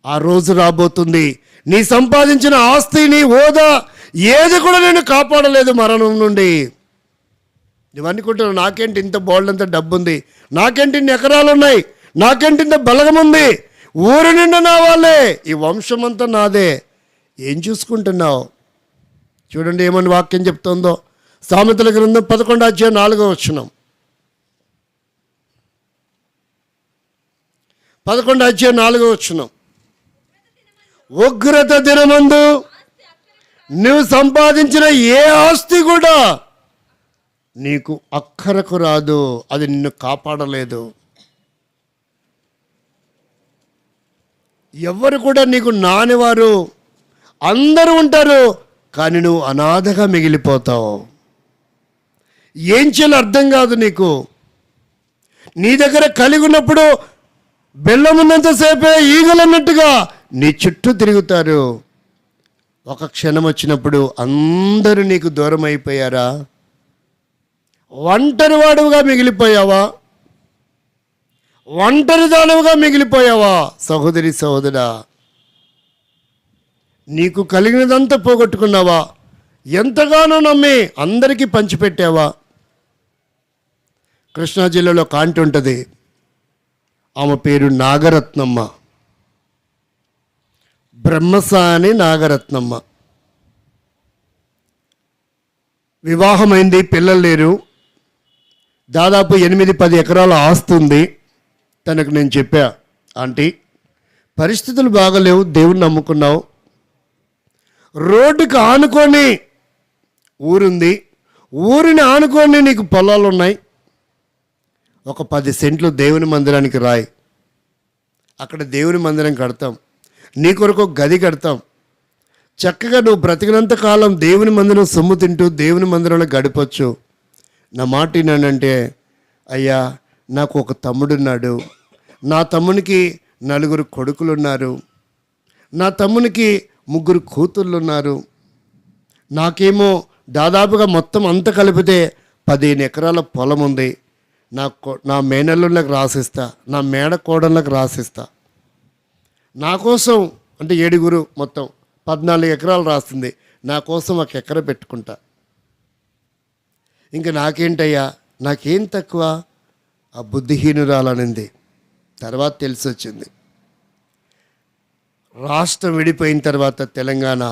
Speaker 1: ఆ రోజు రాబోతుంది, నీ సంపాదించిన ఆస్తి, నీ హోదా ఏది కూడా నేను కాపాడలేదు మరణం నుండి. నువ్వు అనుకుంటున్నావు, నాకేంటి ఇంత బోల్డంత డబ్బు ఉంది, నాకేంటి ఇన్ని ఎకరాలు ఉన్నాయి, నాకేంటి ఇంత బలగం ఉంది, ఊరు నిండా నా వాళ్ళే, ఈ వంశం అంతా నాదే. ఏం చూసుకుంటున్నావు? చూడండి ఏమని వాక్యం చెప్తుందో. సామెతల గ్రంథం 11:4. 11:4. ఉగ్రత దినమందు నువ్వు సంపాదించిన ఏ ఆస్తి కూడా నీకు అక్కరకు రాదు, అది నిన్ను కాపాడలేదు. ఎవరు కూడా నీకు నానివారు, అందరూ ఉంటారు, కానీ నువ్వు అనాథగా మిగిలిపోతావు. ఏం చేయాలో అర్థం కాదు నీకు. నీ దగ్గర కలిగి ఉన్నప్పుడు బెల్లం ఉన్నంతసేపే ఈగలు అన్నట్టుగా నీ చుట్టూ తిరుగుతారు. ఒక క్షణం వచ్చినప్పుడు అందరూ నీకు దూరం అయిపోయారా? ఒంటరి వాడుగా మిగిలిపోయావా? ఒంటరి దానవుగా మిగిలిపోయావా? సహోదరి సహోదరా, నీకు కలిగినదంతా పోగొట్టుకున్నావా? ఎంతగానో నమ్మి అందరికీ పంచిపెట్టావా? కృష్ణా జిల్లాలో కాంటి ఉంటుంది, ఆమె పేరు నాగరత్నమ్మ, బ్రహ్మసాని నాగరత్నమ్మ. వివాహమైంది, పిల్లలు లేరు, దాదాపు 8-10 ఎకరాల ఆస్తి ఉంది. తనకు నేను చెప్పా, ఆంటీ పరిస్థితులు బాగలేవు, దేవుణ్ణి నమ్ముకున్నావు, రోడ్డుకి ఆనుకొని ఊరుంది, ఊరిని ఆనుకొని నీకు పొలాలు ఉన్నాయి, ఒక 10 సెంట్లు దేవుని మందిరానికి రాయి, అక్కడ దేవుని మందిరం కడతాం, నీ కొరకు ఒక గది కడతాం, చక్కగా నువ్వు బ్రతికినంత కాలం దేవుని మందిరం సొమ్ము తింటూ దేవుని మందిరంలో గడపచ్చు. నా మాట ఏంటంటే, అయ్యా నాకు ఒక తమ్ముడున్నాడు, నా తమ్మునికి 4 కొడుకులు ఉన్నారు, నా తమ్మునికి 3 కూతుళ్ళు ఉన్నారు, నాకేమో దాదాపుగా మొత్తం అంతా కలిపితే 15 ఎకరాల పొలం ఉంది, నా మేనల్లులకు రాసిస్తా, నా మేడ కోడళ్ళకి రాసిస్తా, నా కోసం అంటే 7 మొత్తం 14 ఎకరాలు రాస్తుంది, నా కోసం 1 ఎకరా పెట్టుకుంటా. ఇంకా నాకేంటయ్యా, నాకేం తక్కువ? ఆ బుద్ధిహీనురాలనింది. తర్వాత తెలిసి వచ్చింది, రాష్ట్రం విడిపోయిన తర్వాత తెలంగాణ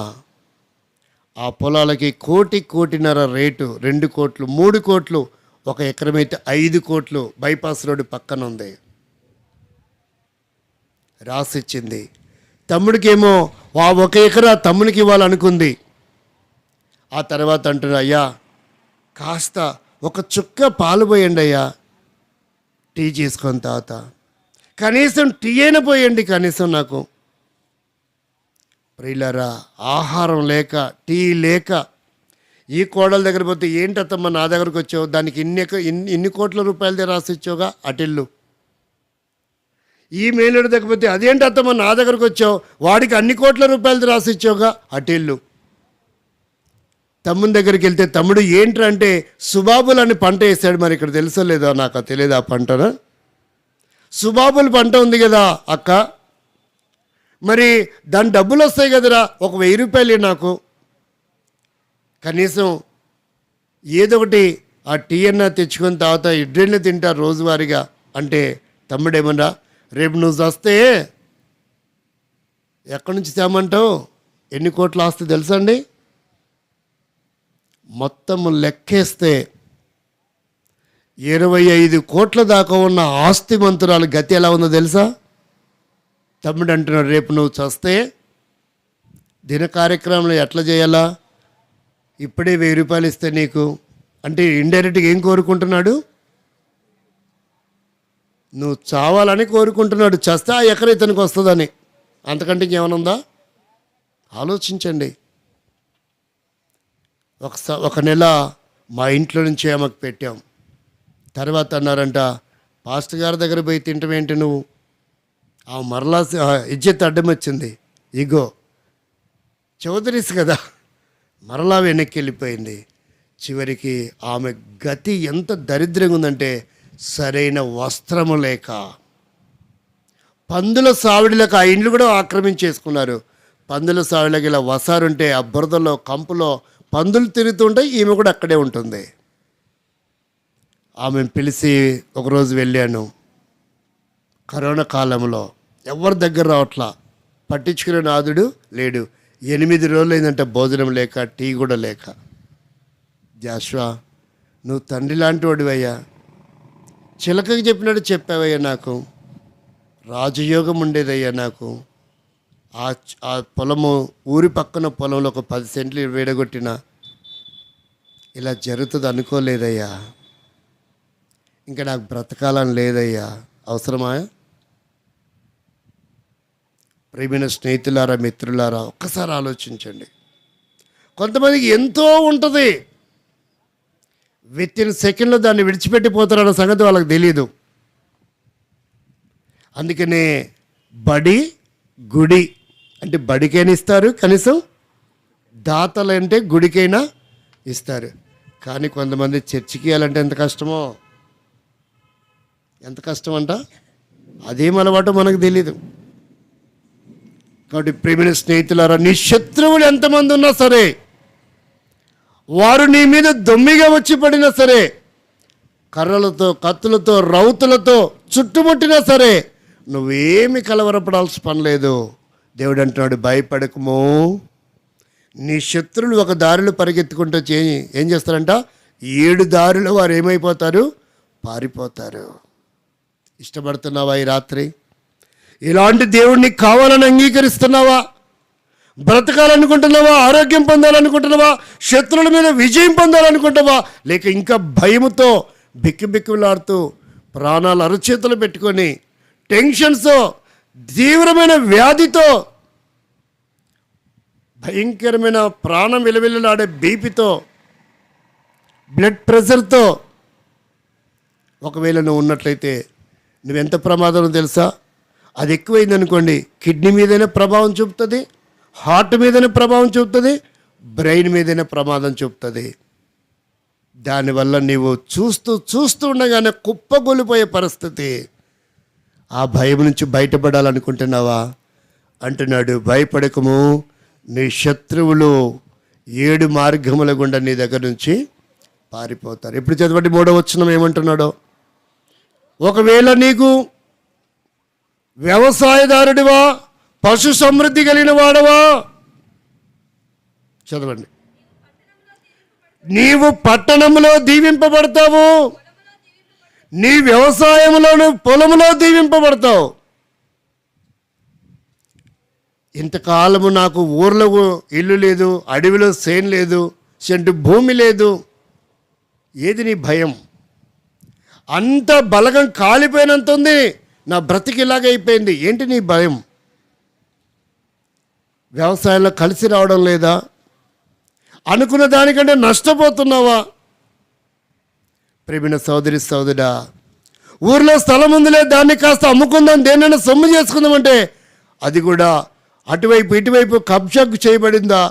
Speaker 1: ఆ పొలాలకి 1.5 రేటు, 2 కోట్లు 3 కోట్లు, 1 ఎకరం అయితే 5 కోట్లు బైపాస్ రోడ్డు పక్కన ఉంది, రాసిచ్చింది. తమ్ముడికేమో ఆ 1 ఎకరా తమ్మునికి ఇవ్వాలనుకుంది. ఆ తర్వాత అంటున్నా, అయ్యా కాస్త 1 చుక్క పాలు పోయండి అయ్యా, టీ చేసుకొని తాత, కనీసం టీ అయినా పోయండి కనీసం నాకు. ప్రియులారా, ఆహారం లేక, టీ లేక ఈ కోడల దగ్గర పోతే, ఏంటత్తమ్మ నా దగ్గరకు వచ్చావు, దానికి ఇన్ని కోట్ల రూపాయలదే రాసిచ్చావుగా అటిల్లు. ఈ మేలుడి దగ్గర పోతే, అదేంటత్తమ్మ నా దగ్గరకు వచ్చావు, వాడికి అన్ని కోట్ల రూపాయలది రాసిచ్చావుగా అటిల్లు. తమ్ముని దగ్గరికి వెళ్తే, తమ్ముడు ఏంటంటే సుబాబులు అని పంట వేసాడు, మరి ఇక్కడ తెలుసో లేదో నాకు తెలియదు ఆ పంటను. సుబాబులు పంట ఉంది కదా అక్క, మరి దాని డబ్బులు వస్తాయి కదరా, 1000 రూపాయలు నాకు, కనీసం ఏదో ఒకటి ఆ టీ అన్నా తెచ్చుకొని తాగుతా, ఇడ్లీని తింటా రోజువారీగా అంటే, తమ్ముడేమన్నా రేపు నువ్వు వస్తే ఎక్కడి నుంచి తేమంటావు? ఎన్ని కోట్ల ఆస్తి తెలుసా అండి? మొత్తం లెక్కేస్తే 25 కోట్ల దాకా ఉన్న ఆస్తిమంతురాలు గతి ఎలా ఉందో తెలుసా? తమ్ముడు అంటున్నాడు, రేపు నువ్వు చస్తే దిన కార్యక్రమంలో ఎట్లా చేయాలా, ఇప్పుడే 1000 రూపాయలు ఇస్తే నీకు అంటే ఇండైరెక్ట్గా ఏం కోరుకుంటున్నాడు? నువ్వు చావాలని కోరుకుంటున్నాడు, చస్తే ఆ ఎకర ఇతనికి వస్తుందని. అంతకంటే ఇంకేమైనా ఉందా? ఆలోచించండి. ఒక నెల మా ఇంట్లో నుంచి ఆమెకు పెట్టాం. తర్వాత అన్నారంట, పాస్టర్ గారి దగ్గర పోయి తింటమేంటి నువ్వు? ఆ మరలా ఇజ్జత్ అడ్డం వచ్చింది, ఇగో చౌదరీస్ కదా, మరలా వెనక్కి వెళ్ళిపోయింది. చివరికి ఆమె గతి ఎంత దరిద్రంగా ఉందంటే, సరైన వస్త్రము లేక, పందుల సావిడిలకు ఆ ఇండ్లు కూడా ఆక్రమించేసుకున్నారు. పందుల సావిడికి ఇలా వసారుంటే ఆ బురదలో కంపులో పందులు తిరుగుతుంటాయి, ఈమె కూడా అక్కడే ఉంటుంది. ఆమెను పిలిచి ఒకరోజు వెళ్ళాను. కరోనా కాలంలో ఎవరి దగ్గర రావట్లా, పట్టించుకునే నాదుడు లేడు. 8 రోజులు అయిందంటే భోజనం లేక, టీ కూడా లేక. జాషువా, నువ్వు తండ్రి లాంటి వాడివయ్యా, చిలకకి చెప్పినట్టు చెప్పావయ్యా, నాకు రాజయోగం ఉండేదయ్యా. నాకు ఆ పొలము, ఊరి పక్కన పొలంలో ఒక 10 సెంట్లు వేడగొట్టిన ఇలా జరుగుతుంది అనుకోలేదయ్యా. ఇంకా నాకు బ్రతకాలని లేదయ్యా. అవసరమా? ప్రియమైన స్నేహితులారా, మిత్రులారా, ఒక్కసారి ఆలోచించండి. కొంతమందికి ఎంతో ఉంటుంది, విత్ ఇన్ సెకండ్లో దాన్ని విడిచిపెట్టిపోతారన్న సంగతి వాళ్ళకి తెలియదు. అందుకనే బడి, గుడి అంటే బడికైనా ఇస్తారు, కనీసం దాతలు అంటే గుడికైనా ఇస్తారు. కానీ కొంతమంది చర్చికి వెళ్ళాలంటే ఎంత కష్టమో, ఎంత కష్టం అంట, అదేం అలవాటో మనకు తెలీదు. కాబట్టి ప్రియమైన స్నేహితులారా, నీ శత్రువులు ఎంతమంది ఉన్నా సరే, వారు నీ మీద దొమ్మిగా వచ్చి పడినా సరే, కర్రలతో, కత్తులతో, రౌతులతో చుట్టుముట్టినా సరే, నువ్వేమి కలవరపడాల్సిన పని లేదు. దేవుడు అంటున్నాడు, భయపడకము. నీ శత్రువులు ఒక దారిలో పరిగెత్తుకుంటూ ఏం చేస్తారంట, 7 దారులు వారు ఏమైపోతారు, పారిపోతారు. ఇష్టపడుతున్నావా ఈ రాత్రి? ఇలాంటి దేవుడిని కావాలని అంగీకరిస్తున్నావా? బ్రతకాలనుకుంటున్నావా? ఆరోగ్యం పొందాలనుకుంటున్నావా? శత్రువుల మీద విజయం పొందాలనుకుంటున్నావా? లేక ఇంకా భయముతో బిక్కుబిక్కులాడుతూ ప్రాణాలు అరచేతులు పెట్టుకొని టెన్షన్స్తో, తీవ్రమైన వ్యాధితో, భయంకరమైన ప్రాణం విలవిల్లాడే బీపీతో, బ్లడ్ ప్రెషర్తో ఒకవేళ నువ్వు ఉన్నట్లయితే నువ్వెంత ప్రమాదం తెలుసా? అది ఎక్కువైందనుకోండి, కిడ్నీ మీదనే ప్రభావం చూపుతుంది, హార్ట్ మీదనే ప్రభావం చూపుతుంది, బ్రెయిన్ మీదనే ప్రమాదం చూపుతుంది. దానివల్ల నీవు చూస్తూ ఉండగానే కుప్పగొలిపోయే పరిస్థితి. ఆ భయం నుంచి బయటపడాలనుకుంటున్నావా? అంటున్నాడు, భయపడకము. నీ శత్రువులు 7 మార్గముల గుండా నీ దగ్గర నుంచి పారిపోతారు. ఇప్పుడు చదవండి 3వ వచనం ఏమంటున్నాడో. ఒకవేళ నీకు వ్యవసాయదారుడివా, పశు సమృద్ధి కలిగిన వాడవా, చదవండి, నీవు పట్టణంలో దీవింపబడతావు, నీ వ్యవసాయంలోను పొలములో దీవింపబడతావు. ఇంతకాలము నాకు ఊర్లో ఇల్లు లేదు, అడవిలో సేన్ లేదు, సెంటు భూమి లేదు. ఏది నీ భయం? అంత బలగం కాలిపోయినంత ఉంది, నా బ్రతికి ఇలాగ అయిపోయింది. ఏంటి నీ భయం? వ్యవసాయంలో కలిసి రావడం లేదా? అనుకున్న దానికంటే నష్టపోతున్నావా? ప్రియమైన సోదరి సోదరుడా, ఊర్లో స్థలం ఉందిలే, దాన్ని కాస్త అమ్ముకుందాం, దేన్నైనా సొమ్ము చేసుకుందామంటే అది కూడా అటువైపు ఇటువైపు కబ్జాకు చేయబడిందా?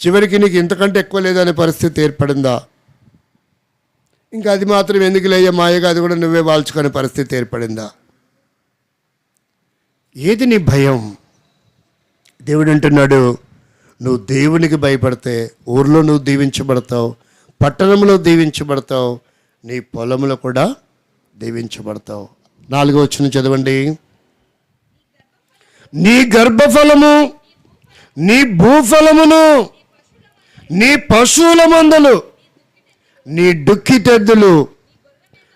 Speaker 1: చివరికి నీకు ఇంతకంటే ఎక్కువ లేదనే పరిస్థితి ఏర్పడిందా? ఇంకా అది మాత్రం ఎందుకు లేయ మాయగా, అది కూడా నువ్వే వాల్చుకునే పరిస్థితి ఏర్పడిందా? ఏది నీ భయం? దేవుడు అంటున్నాడు, నువ్వు దేవునికి భయపడితే ఊర్లో నువ్వు దీవించబడతావు, పట్టణంలో దీవించబడతావు, నీ పొలంలో కూడా దీవించబడతావు. 4వ వచనం చదవండి. నీ గర్భఫలము, నీ భూఫలమును, నీ పశువుల మందలు, నీ డుక్కిటెద్దులు,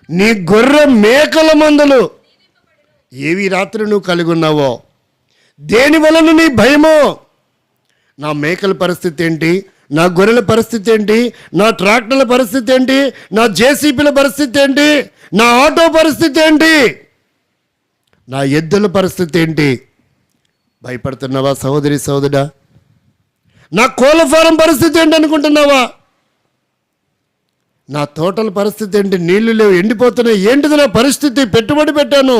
Speaker 1: నీ గొర్రె మేకల మందలు ఏవి రాత్రి నువ్వు కలిగి ఉన్నావో, దేని వలన నీ భయమో? నా మేకల పరిస్థితి ఏంటి? నా గొర్రెల పరిస్థితి ఏంటి? నా ట్రాక్టర్ల పరిస్థితి ఏంటి? నా జేసీబీల పరిస్థితి ఏంటి? నా ఆటో పరిస్థితి ఏంటి? నా ఎద్దుల పరిస్థితి ఏంటి? భయపడుతున్నావా సహోదరి సహోదరుడా? నా కోళ్ళ ఫారం పరిస్థితి ఏంటి అనుకుంటున్నావా? నా తోటల పరిస్థితి ఏంటి? నీళ్లు లేవు, ఎండిపోతున్నాయి, ఏంటిది నా పరిస్థితి? పెట్టుబడి పెట్టాను.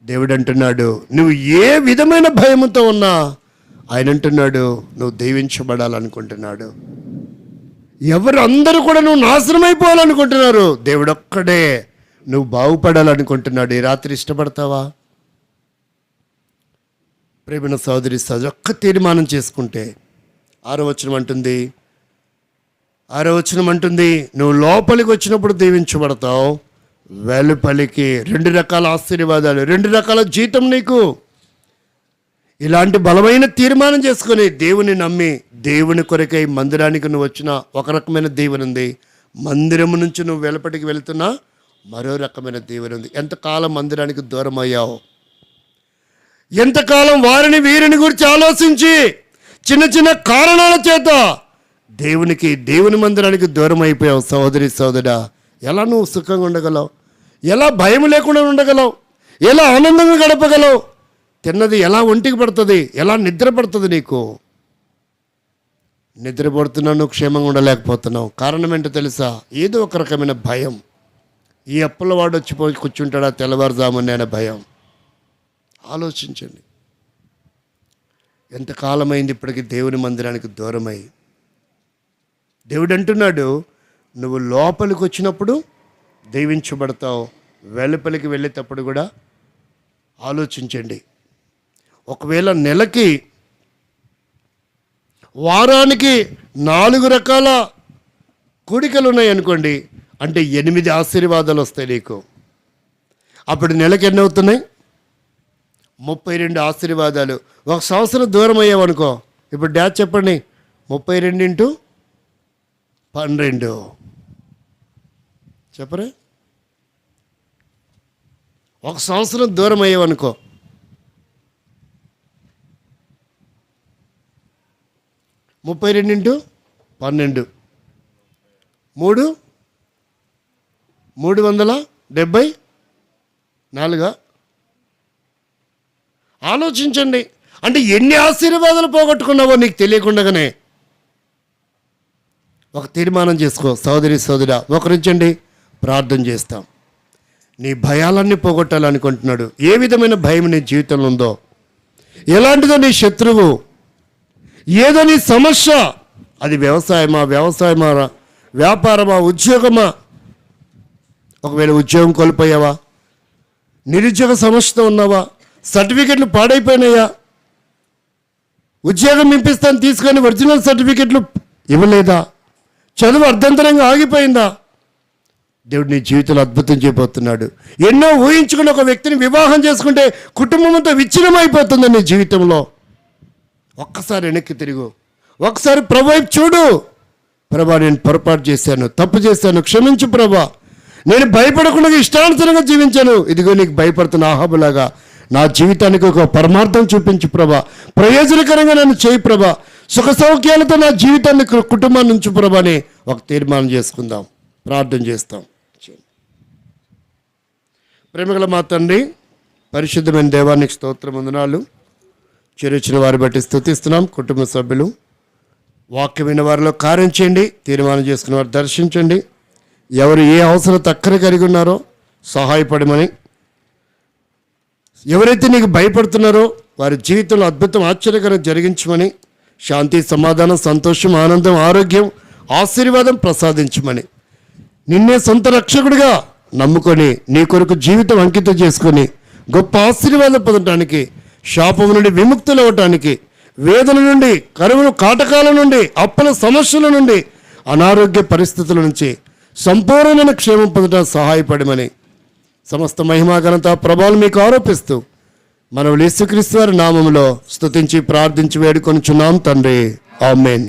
Speaker 1: దేవుడు అంటున్నాడు, నువ్వు ఏ విధమైన భయముతో ఉన్నా ఆయన అంటున్నాడు, నువ్వు దీవించబడాలనుకుంటున్నాడు. ఎవరు అందరూ కూడా నువ్వు నాశనం అయిపోవాలనుకుంటున్నారు, దేవుడు ఒక్కడే నువ్వు బాగుపడాలనుకుంటున్నాడు. ఈ రాత్రి ఇష్టపడతావా? ప్రేమ సోదరి సోదరు, ఒక్క తీర్మానం చేసుకుంటే 6వ వచనం అంటుంది, నువ్వు లోపలికి వచ్చినప్పుడు దీవించబడతావు, వెలుపలికి 2 రకాల ఆశీర్వాదాలు, 2 రకాల జీతం నీకు. ఇలాంటి బలమైన తీర్మానం చేసుకొని దేవుని నమ్మి దేవుని కొరకై మందిరానికి నువ్వు వచ్చిన ఒక రకమైన దీవెన ఉంది, మందిరము నుంచి నువ్వు వెలుపటికి వెళుతున్నా మరో రకమైన దీవెన ఉంది. ఎంతకాలం మందిరానికి దూరం అయ్యావు, ఎంతకాలం వారిని వీరిని గురించి ఆలోచించి చిన్న చిన్న కారణాల చేత దేవుని మందిరానికి దూరం అయిపోయావు. సహోదరి సహోదరా, ఎలా నువ్వు సుఖంగా ఉండగలవు? ఎలా భయం లేకుండా ఉండగలవు? ఎలా ఆనందంగా గడపగలవు? తిన్నది ఎలా ఒంటికి పడుతుంది? ఎలా నిద్ర పడుతుంది? నీకు నిద్రపడుతున్నావు, నువ్వు క్షేమంగా ఉండలేకపోతున్నావు. కారణం ఏంటో తెలుసా? ఏదో ఒక రకమైన భయం. ఈ అప్పుల వాడు వచ్చిపోయి కూర్చుంటాడా తెల్లవారుజామునే అనే భయం. ఆలోచించండి, ఎంతకాలమైంది ఇప్పటికీ దేవుని మందిరానికి దూరమై. దేవుడు అంటున్నాడు, నువ్వు లోపలికి వచ్చినప్పుడు దీవించబడతావు, వెలుపలికి వెళ్ళేటప్పుడు కూడా ఆలోచించండి. ఒకవేళ నెలకి వారానికి 4 రకాల కూడికలు ఉన్నాయి అనుకోండి, అంటే 8 ఆశీర్వాదాలు వస్తాయి నీకు. అప్పుడు నెలకి ఎన్ని అవుతున్నాయి? 32 ఆశీర్వాదాలు. 1 సంవత్సరం దూరం అయ్యావనుకో, ఇప్పుడు డాడ్ చెప్పండి, 32 × 12 చెప్పరే. 1 సంవత్సరం దూరం అయ్యావనుకో, 32 × 12 374. ఆలోచించండి, అంటే ఎన్ని ఆశీర్వాదాలు పోగొట్టుకున్నావో నీకు తెలియకుండానే. ఒక తీర్మానం చేసుకో సోదరి సోదరా, ఒకరించండి, ప్రార్థన చేస్తాం. నీ భయాలన్నీ పోగొట్టాలనుకుంటున్నాడు. ఏ విధమైన భయం నీ జీవితంలో ఉందో, ఎలాంటిదో నీ శత్రువు, ఏదో నీ సమస్య, అది వ్యవసాయమా, వ్యాపారమా, ఉద్యోగమా. ఒకవేళ ఉద్యోగం కోల్పోయావా, నిరుద్యోగ సమస్యతో ఉన్నావా, సర్టిఫికెట్లు పాడైపోయినాయా, ఉద్యోగం ఇంపిస్తాను తీసుకొని ఒరిజినల్ సర్టిఫికెట్లు ఇవ్వలేదా, చదువు అర్ధంతరంగా ఆగిపోయిందా, దేవుడు నీ జీవితంలో అద్భుతం చేయబోతున్నాడు. ఎన్నో ఊహించుకుని ఒక వ్యక్తిని వివాహం చేసుకుంటే కుటుంబం అంతా విచ్ఛిన్నమైపోతుంది నీ జీవితంలో. ఒక్కసారి వెనక్కి తిరుగు, ఒకసారి ప్రభు వైపు చూడు. ప్రభా, నేను పొరపాటు చేశాను, తప్పు చేశాను, క్షమించు ప్రభా. నేను భయపడకుండా ఇష్టానుసారంగా జీవించాను. ఇదిగో నీకు భయపడుతున్న ఆహాబులాగా నా జీవితానికి ఒక పరమార్థం చూపించు ప్రభా. ప్రయోజనకరంగా నన్ను చేయి ప్రభా. సుఖ సౌఖ్యాలతో నా జీవితాన్ని, కుటుంబాన్ని ఉంచు ప్రభా అని ఒక తీర్మానం చేసుకుందాం, ప్రార్థన చేస్తాం. ప్రేమగల మా తండ్రి, పరిశుద్ధమైన దేవానికి స్తోత్రం వందనాలు. చేరొచ్చిన వారి బట్టి స్తుతిస్తున్నాం. కుటుంబ సభ్యులు వాక్యమైన వారిలో కార్యం చేయండి, తీర్మానం చేసుకున్న వారు దర్శించండి. ఎవరు ఏ అవసరం తక్కర కలిగి ఉన్నారో సహాయపడమని, ఎవరైతే నీకు భయపడుతున్నారో వారి జీవితంలో అద్భుతం, ఆశ్చర్యకరం జరిగించమని, శాంతి, సమాధానం, సంతోషం, ఆనందం, ఆరోగ్యం, ఆశీర్వాదం ప్రసాదించమని, నిన్నే సొంత రక్షకుడిగా నమ్ముకొని నీ కొరకు జీవితం అంకితం చేసుకొని గొప్ప ఆశీర్వాదం పొందడానికి, శాపం నుండి విముక్తులు అవ్వటానికి, వేదన నుండి, కరువులు, కాటకాల నుండి, అప్పుల సమస్యల నుండి, అనారోగ్య పరిస్థితుల నుంచి సంపూర్ణమైన క్షేమం పొందడానికి సహాయపడమని, సమస్త మహిమా ఘనత ప్రభావం మీకు ఆరోపిస్తూ మనం యేసుక్రీస్తు వారి నామములో స్తుతించి ప్రార్థించి వేడుకొనుచున్నాం తండ్రి. ఆమేన్.